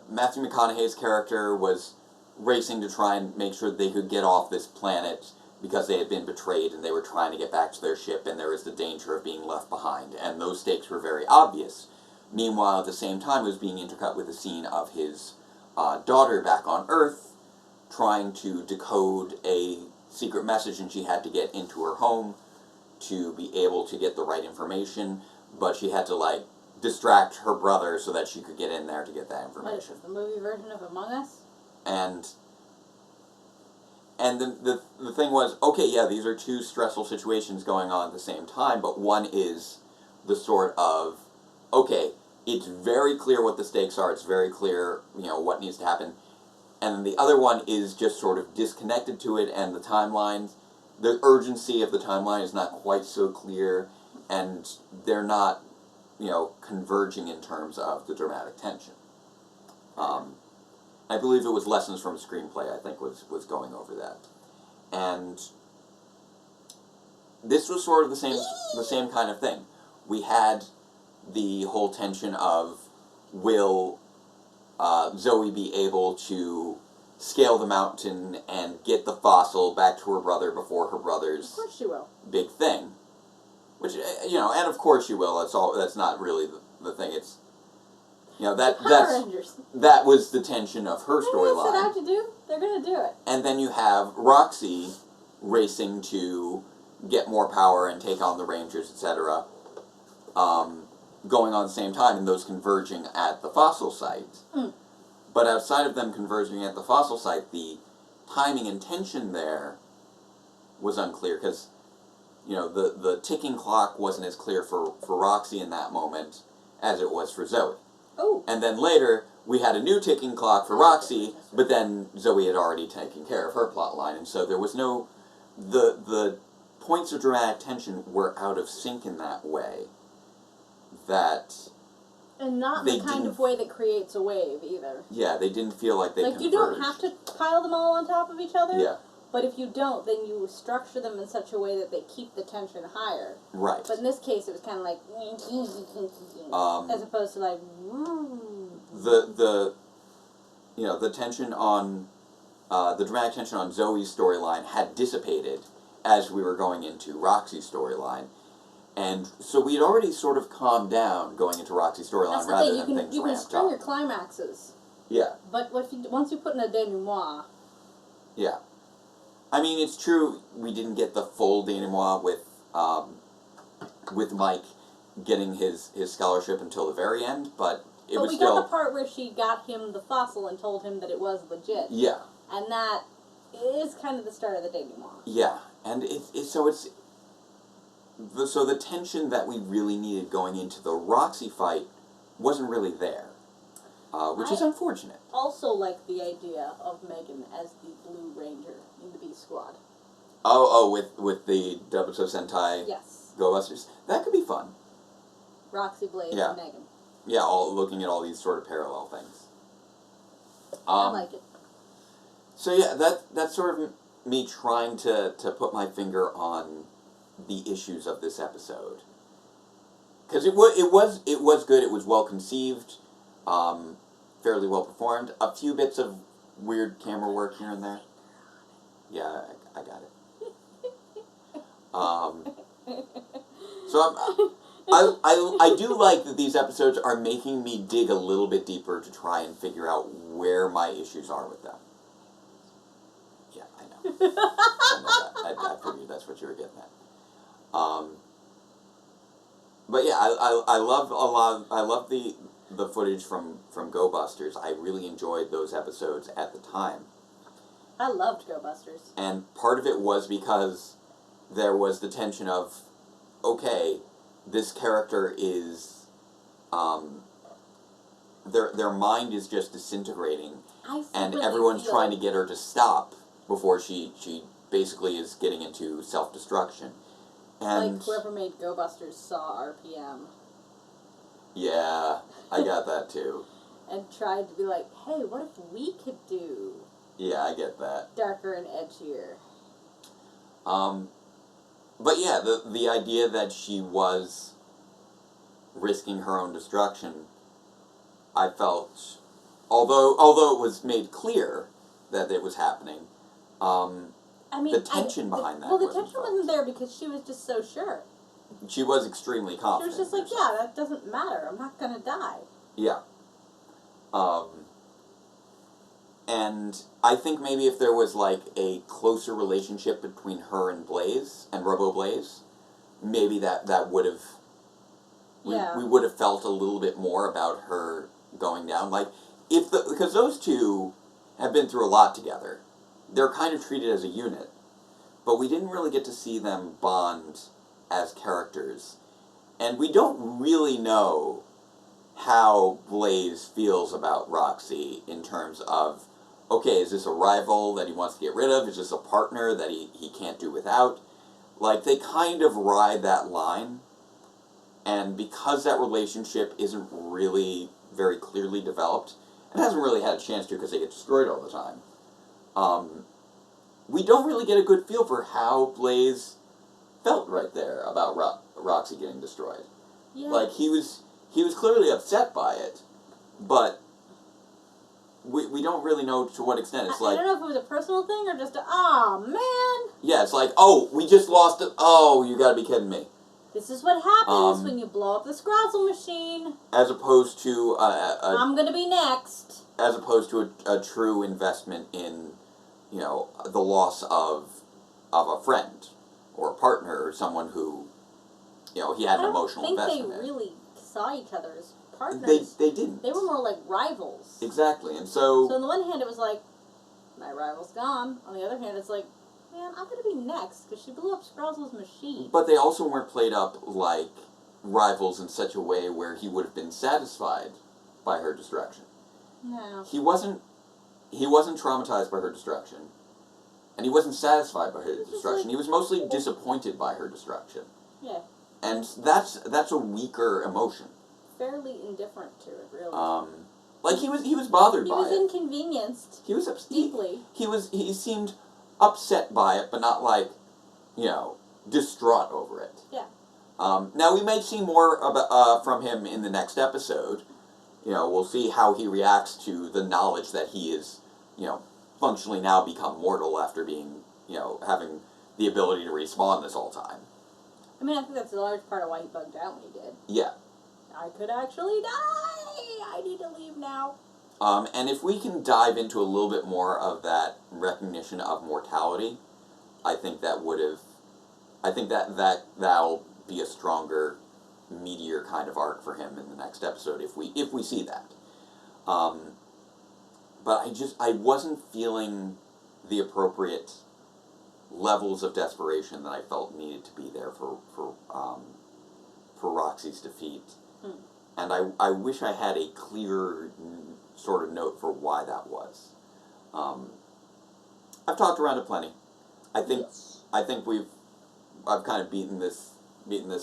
Matthew McConaughey's character was racing to try and make sure they could get off this planet because they had been betrayed and they were trying to get back to their ship, and there was the danger of being left behind, and those stakes were very obvious. Meanwhile, at the same time, it was being intercut with a scene of his daughter back on Earth trying to decode a secret message, and she had to get into her home to be able to get the right information, but she had to, like, distract her brother so that she could get in there to get that information. What is this, the movie version of Among Us? And the thing was, okay, yeah, these are two stressful situations going on at the same time, but one is the sort of, okay, it's very clear what the stakes are, it's very clear, what needs to happen, and then the other one is just sort of disconnected to it, and the timelines, the urgency of the timeline is not quite so clear, and they're not, converging in terms of the dramatic tension. I believe it was Lessons from a Screenplay, I think, was going over that. And this was sort of the same kind of thing. We had the whole tension of, will Zoe be able to scale the mountain and get the fossil back to her brother before her brother's Of course she will. big thing. Which, and of course she will. That's not really the thing. It's, Power Rangers. that was the tension of her What storyline. they set out to do, they're going to do it. And then you have Roxy racing to get more power and take on the Rangers, etc., going on the same time, and those converging at the fossil site. Mm. But outside of them converging at the fossil site, the timing and tension there was unclear, because, the ticking clock wasn't as clear for Roxy in that moment as it was for Zoe. Oh. And then later, we had a new ticking clock for Roxy, but then Zoe had already taken care of her plot line, and so there was no... The points of dramatic tension were out of sync in that way, that... And not the kind of way that creates a wave, either. Yeah, they didn't feel like they converged. You don't have to pile them all on top of each other. Yeah. But if you don't, then you structure them in such a way that they keep the tension higher. Right. But in this case, it was kind of like... as opposed to like... The tension on... the dramatic tension on Zoe's storyline had dissipated as we were going into Roxy's storyline. And so we had already sort of calmed down going into Roxy's storyline rather than things ramped up. You can string your climaxes. Yeah. But once you put in a denouement... Yeah. I mean, it's true we didn't get the full denouement with Mike getting his scholarship until the very end, but it was still... But we got the part where she got him the fossil and told him that it was legit. Yeah. And that is kind of the start of the denouement. Yeah. And so the tension that we really needed going into the Roxy fight wasn't really there, which is unfortunate. Also like the idea of Megan as the Blue Ranger in the Beast Squad. With the Dobuto Sentai yes. Go Busters. That could be fun. Roxy, Blaze, and Megan. Yeah, looking at all these sort of parallel things. I like it. So yeah, that's sort of me trying to put my finger on the issues of this episode, because it was good. It was well conceived, fairly well performed. A few bits of weird camera work here and there. Yeah, I got it. So I do like that these episodes are making me dig a little bit deeper to try and figure out where my issues are with them. Yeah, I know. I figured that's what you were getting at. But yeah, I love the footage from Go Busters. I really enjoyed those episodes at the time. I loved Go Busters. And part of it was because there was the tension of, okay, this character is, their mind is just disintegrating, and everyone's trying to get her to stop before she basically is getting into self-destruction. And like whoever made Go Busters saw RPM. Yeah, I got that too. And tried to be like, hey, what if we could do... Yeah, I get that. Darker and edgier. But yeah, the idea that she was risking her own destruction, I felt, although it was made clear that it was happening, the tension behind that. Well, the tension wasn't there because she was just so sure. She was extremely confident. She was just like, yeah, that doesn't matter. I'm not gonna die. Yeah. And I think maybe if there was like a closer relationship between her and Blaze and Robo Blaze, maybe that would have we would have felt a little bit more about her going down. Like because those two have been through a lot together. They're kind of treated as a unit, but we didn't really get to see them bond as characters, and we don't really know how Blaze feels about Roxy in terms of, okay, is this a rival that he wants to get rid of? Is this a partner that he can't do without? Like, they kind of ride that line, and because that relationship isn't really very clearly developed, and hasn't really had a chance to because they get destroyed all the time, we don't really get a good feel for how Blaze felt right there about Roxy getting destroyed. Yeah. Like, he was clearly upset by it, but we don't really know to what extent. It's I don't know if it was a personal thing or just man. Yeah, it's like, oh, we just lost it. Oh, you gotta be kidding me. This is what happens when you blow up the Scrozzle machine. As opposed to I'm gonna be next. As opposed to a true investment in, the loss of a friend or a partner or someone who, he had an emotional investment in. I don't think they really saw each other as partners. They didn't. They were more like rivals. Exactly, and so... So on the one hand, it was like, my rival's gone. On the other hand, it's like, man, I'm going to be next, because she blew up Scrozzle's machine. But they also weren't played up like rivals in such a way where he would have been satisfied by her destruction. No. He wasn't traumatized by her destruction, and he wasn't satisfied by her destruction. Like, he was mostly disappointed by her destruction. Yeah. And that's a weaker emotion. Fairly indifferent to it, really. Like he was bothered by it. He was inconvenienced. He was deeply. He seemed upset by it, but not like, distraught over it. Yeah. Now we might see more from him in the next episode. We'll see how he reacts to the knowledge that he is, functionally now become mortal after being, having the ability to respawn this whole time. I mean, I think that's a large part of why he bugged out when he did. Yeah. I could actually die! I need to leave now. And if we can dive into a little bit more of that recognition of mortality, I think that'll be a stronger, meatier kind of arc for him in the next episode if we see that. But I wasn't feeling the appropriate levels of desperation that I felt needed to be there for Roxy's defeat. And I wish I had a clearer sort of note for why that was. I've talked around it plenty. I think I've kind of beaten this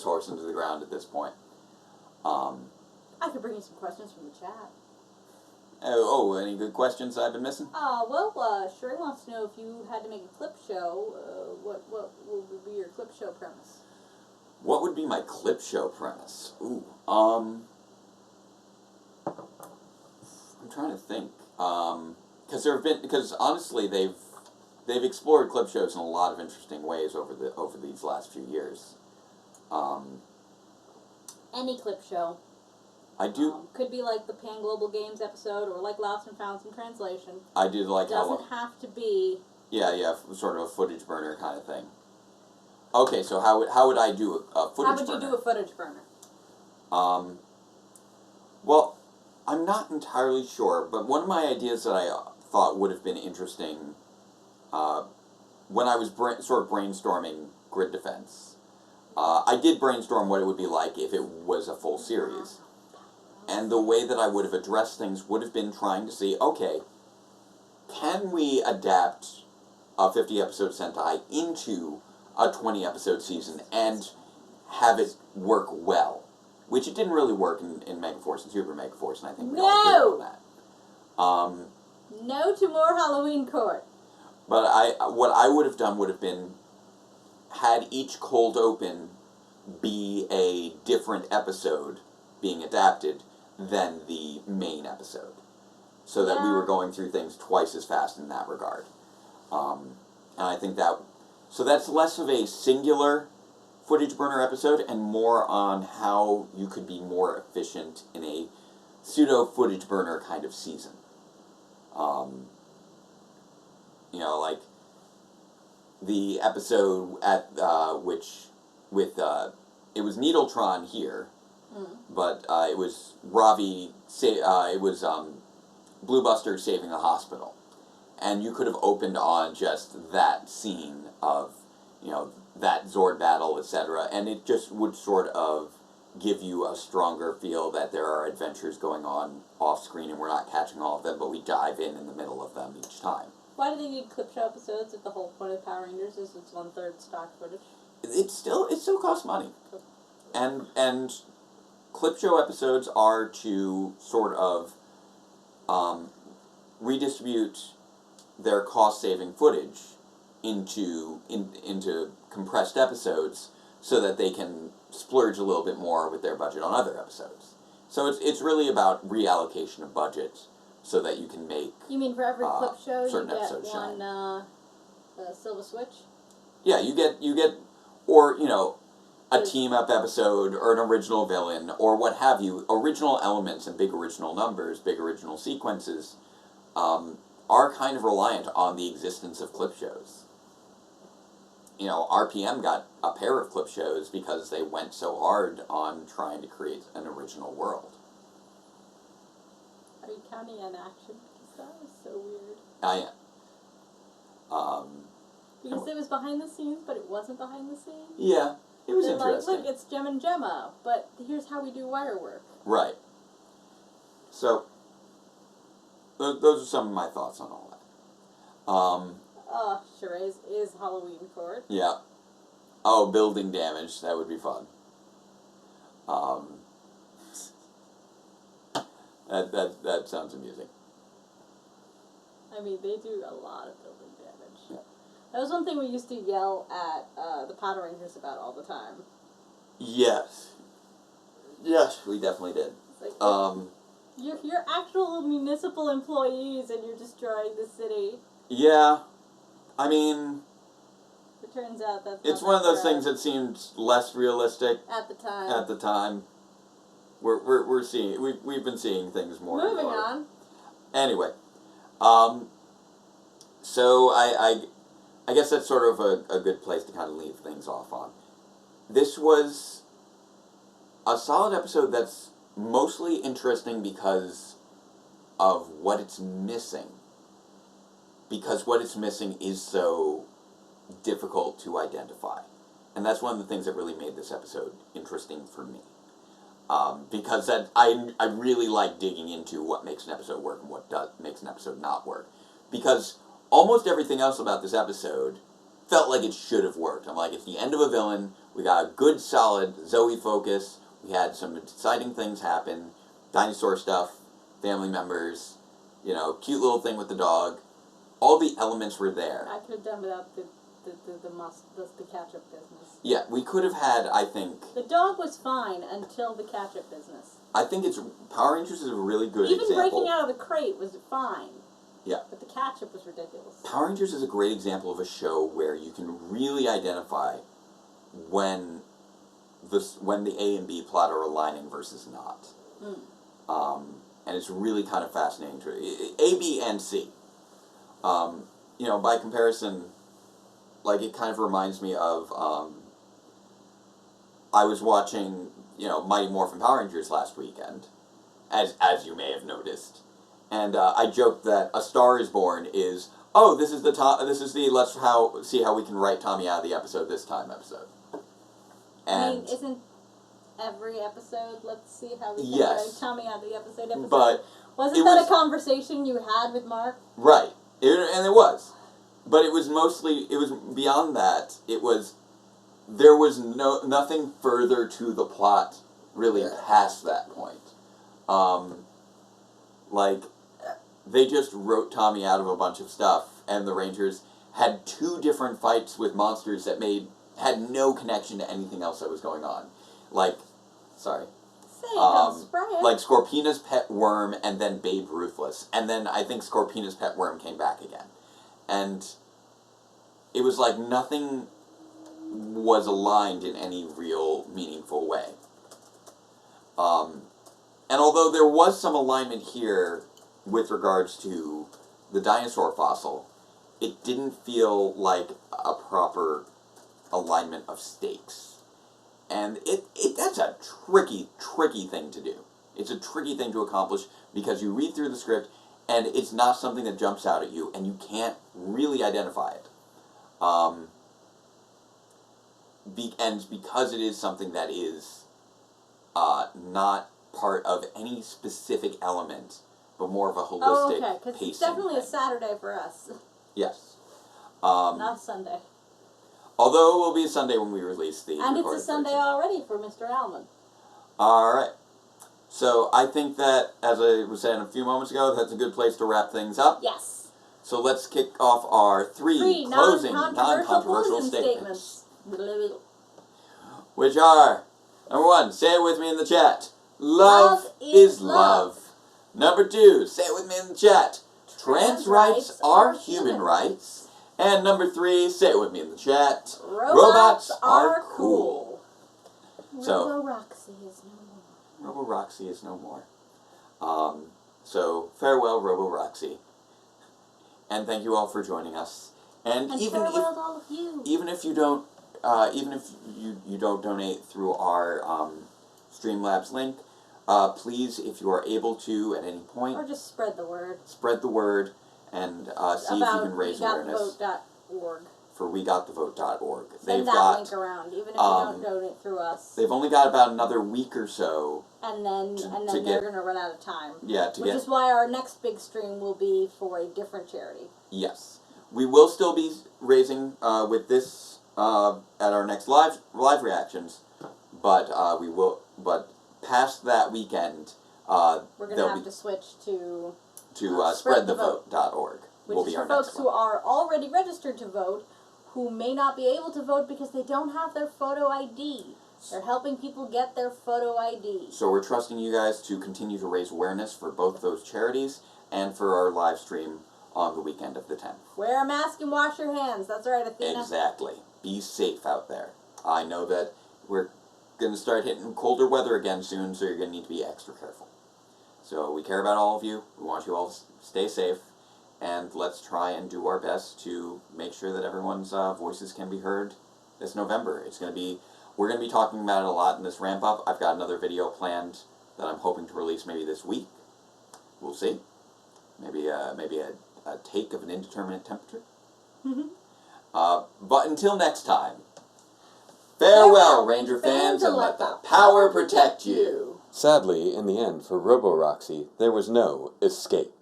horse into the ground at this point. I could bring you some questions from the chat. Any good questions I've been missing? Sherry wants to know if you had to make a clip show, what would be your clip show premise? What would be my clip show premise? I'm trying to think. Because honestly, they've explored clip shows in a lot of interesting ways over these last few years. Any clip show. I do. Could be like the Pan Global Games episode, or like Lost and Found in Translation. I do like how. Doesn't have to be. Yeah, sort of a footage burner kind of thing. Okay, so how would I do a footage burner? How would you do a footage burner? Well, I'm not entirely sure, but one of my ideas that I thought would have been interesting when I was sort of brainstorming Grid Defense, I did brainstorm what it would be like if it was a full series. And the way that I would have addressed things would have been trying to see, okay, can we adapt a 50-episode Sentai into a 20-episode season and have it work well? Which it didn't really work in Megaforce and Super Megaforce, and I think we all agree on that. No to more Halloween Court. But what I would have done would have been had each cold open be a different episode being adapted than the main episode. So that we were going through things twice as fast in that regard. And I think that... So that's less of a singular footage burner episode and more on how you could be more efficient in a pseudo footage burner kind of season. Like the episode at it was Needletron here, but it was Ravi. It was Blue Buster saving the hospital, and you could have opened on just that scene of that Zord battle, etc., and it just would sort of give you a stronger feel that there are adventures going on off screen and we're not catching all of them, but we dive in the middle of them each time. Why do they need clip show episodes if the whole point of Power Rangers is it's 1/3 stock footage? It still costs money. And clip show episodes are to sort of redistribute their cost-saving footage into compressed episodes so that they can splurge a little bit more with their budget on other episodes. So it's really about reallocation of budget so that you can make... You mean for every clip show you get shine. one Silver Switch? Yeah, you get or, a team-up episode or an original villain or what have you. Original elements and big original numbers, big original sequences are kind of reliant on the existence of clip shows. RPM got a pair of clip shows because they went so hard on trying to create an original world. Are you counting an action? Because that was so weird. I am. Because it was behind the scenes, but it wasn't behind the scenes? Yeah, it was They're interesting. like, look, it's Gem and Gemma, but here's how we do wire work. Right. So, those are some of my thoughts on all that. Charades is Halloween Court. Yeah. Oh, building damage. That would be fun. That sounds amusing. I mean, they do a lot of building damage. Yeah. That was one thing we used to yell at the Power Rangers about all the time. Yes. Yes, we definitely did. It's like, you're actual municipal employees and you're destroying the city. Yeah. I mean... It turns out that's it's one of those things that seemed less realistic at the time. At the time. We're seeing... We've been seeing things more and more. Moving on. Anyway. So I guess that's sort of a good place to kind of leave things off on. This was a solid episode that's mostly interesting because of what it's missing. Because what it's missing is so difficult to identify. And that's one of the things that really made this episode interesting for me. Because I really like digging into what makes an episode work and what makes an episode not work. Because almost everything else about this episode felt like it should have worked. I'm like, it's the end of a villain, we got a good solid Zoe focus, we had some exciting things happen, dinosaur stuff, family members, cute little thing with the dog. All the elements were there. I could have done without the catch-up business. Yeah, we could have had, I think... The dog was fine until the catch-up business. I think Power Rangers is a really good example. Even breaking out of the crate was fine. Yeah. But the catch-up was ridiculous. Power Rangers is a great example of a show where you can really identify when the A and B plot are aligning versus not. And it's really kind of fascinating. A, B, and C. By comparison, like, it kind of reminds me of, I was watching, Mighty Morphin Power Rangers last weekend, as you may have noticed. And I joked that A Star Is Born is, this is the let's see how we can write Tommy out of the episode this time episode. And isn't every episode, let's see how we can yes, write Tommy out of the episode? But Wasn't that a conversation you had with Mark? Right. And it was. But it was beyond that. There was nothing further to the plot really past that point. They just wrote Tommy out of a bunch of stuff, and the Rangers had 2 different fights with monsters that had no connection to anything else that was going on. Like Scorpina's Pet Worm, and then Babe Ruthless. And then I think Scorpina's Pet Worm came back again. And it was like nothing was aligned in any real meaningful way. And although there was some alignment here with regards to the dinosaur fossil, it didn't feel like a proper alignment of stakes. And that's a tricky thing to do. It's a tricky thing to accomplish because you read through the script and it's not something that jumps out at you and you can't really identify it. And because it is something that is not part of any specific element, but more of a holistic okay, because pacing it's definitely thing. a Saturday for us. Yes. Not a Sunday. Although it will be a Sunday when we release the And it's a recorded Sunday version. already for Mr. Alman. Alright. So I think that, as I was saying a few moments ago, that's a good place to wrap things up. Yes. So let's kick off our 3 closing non-controversial statements. Which are, number 1, say it with me in the chat. Love is love. Number 2, say it with me in the chat. Trans rights are human rights. And number 3, say it with me in the chat. Robots are cool. Robo-Roxy is no more. Robo-Roxy is no more. So, farewell, Robo-Roxy. And thank you all for joining us. And even farewell to all of you. Even if you don't, you don't donate through our Streamlabs link, please, if you are able to at any point, or just spread the word. Spread the word and see if you can raise awareness. WeGotTheVote.org. For WeGotTheVote.org. Send that link around, even if you don't donate through us. They've only got about another week or so. And then they're going to run out of time. Yeah, which is why our next big stream will be for a different charity. Yes. We will still be raising with this at our next live reactions, but but past that weekend, we're going to have to switch to spreadthevote.org. Which is for folks who are already registered to vote, who may not be able to vote because they don't have their photo ID. They're helping people get their photo ID. So we're trusting you guys to continue to raise awareness for both those charities and for our live stream on the weekend of the 10th. Wear a mask and wash your hands. That's right, Athena. Exactly. Be safe out there. I know that we're going to start hitting colder weather again soon, so you're going to need to be extra careful. So we care about all of you. We want you all to stay safe. And let's try and do our best to make sure that everyone's voices can be heard this November. We're going to be talking about it a lot in this ramp up. I've got another video planned that I'm hoping to release maybe this week. We'll see. Maybe a take of an indeterminate temperature. But until next time, farewell, Ranger fans, and let the power protect you. Sadly, in the end, for Robo-Roxy, there was no escape.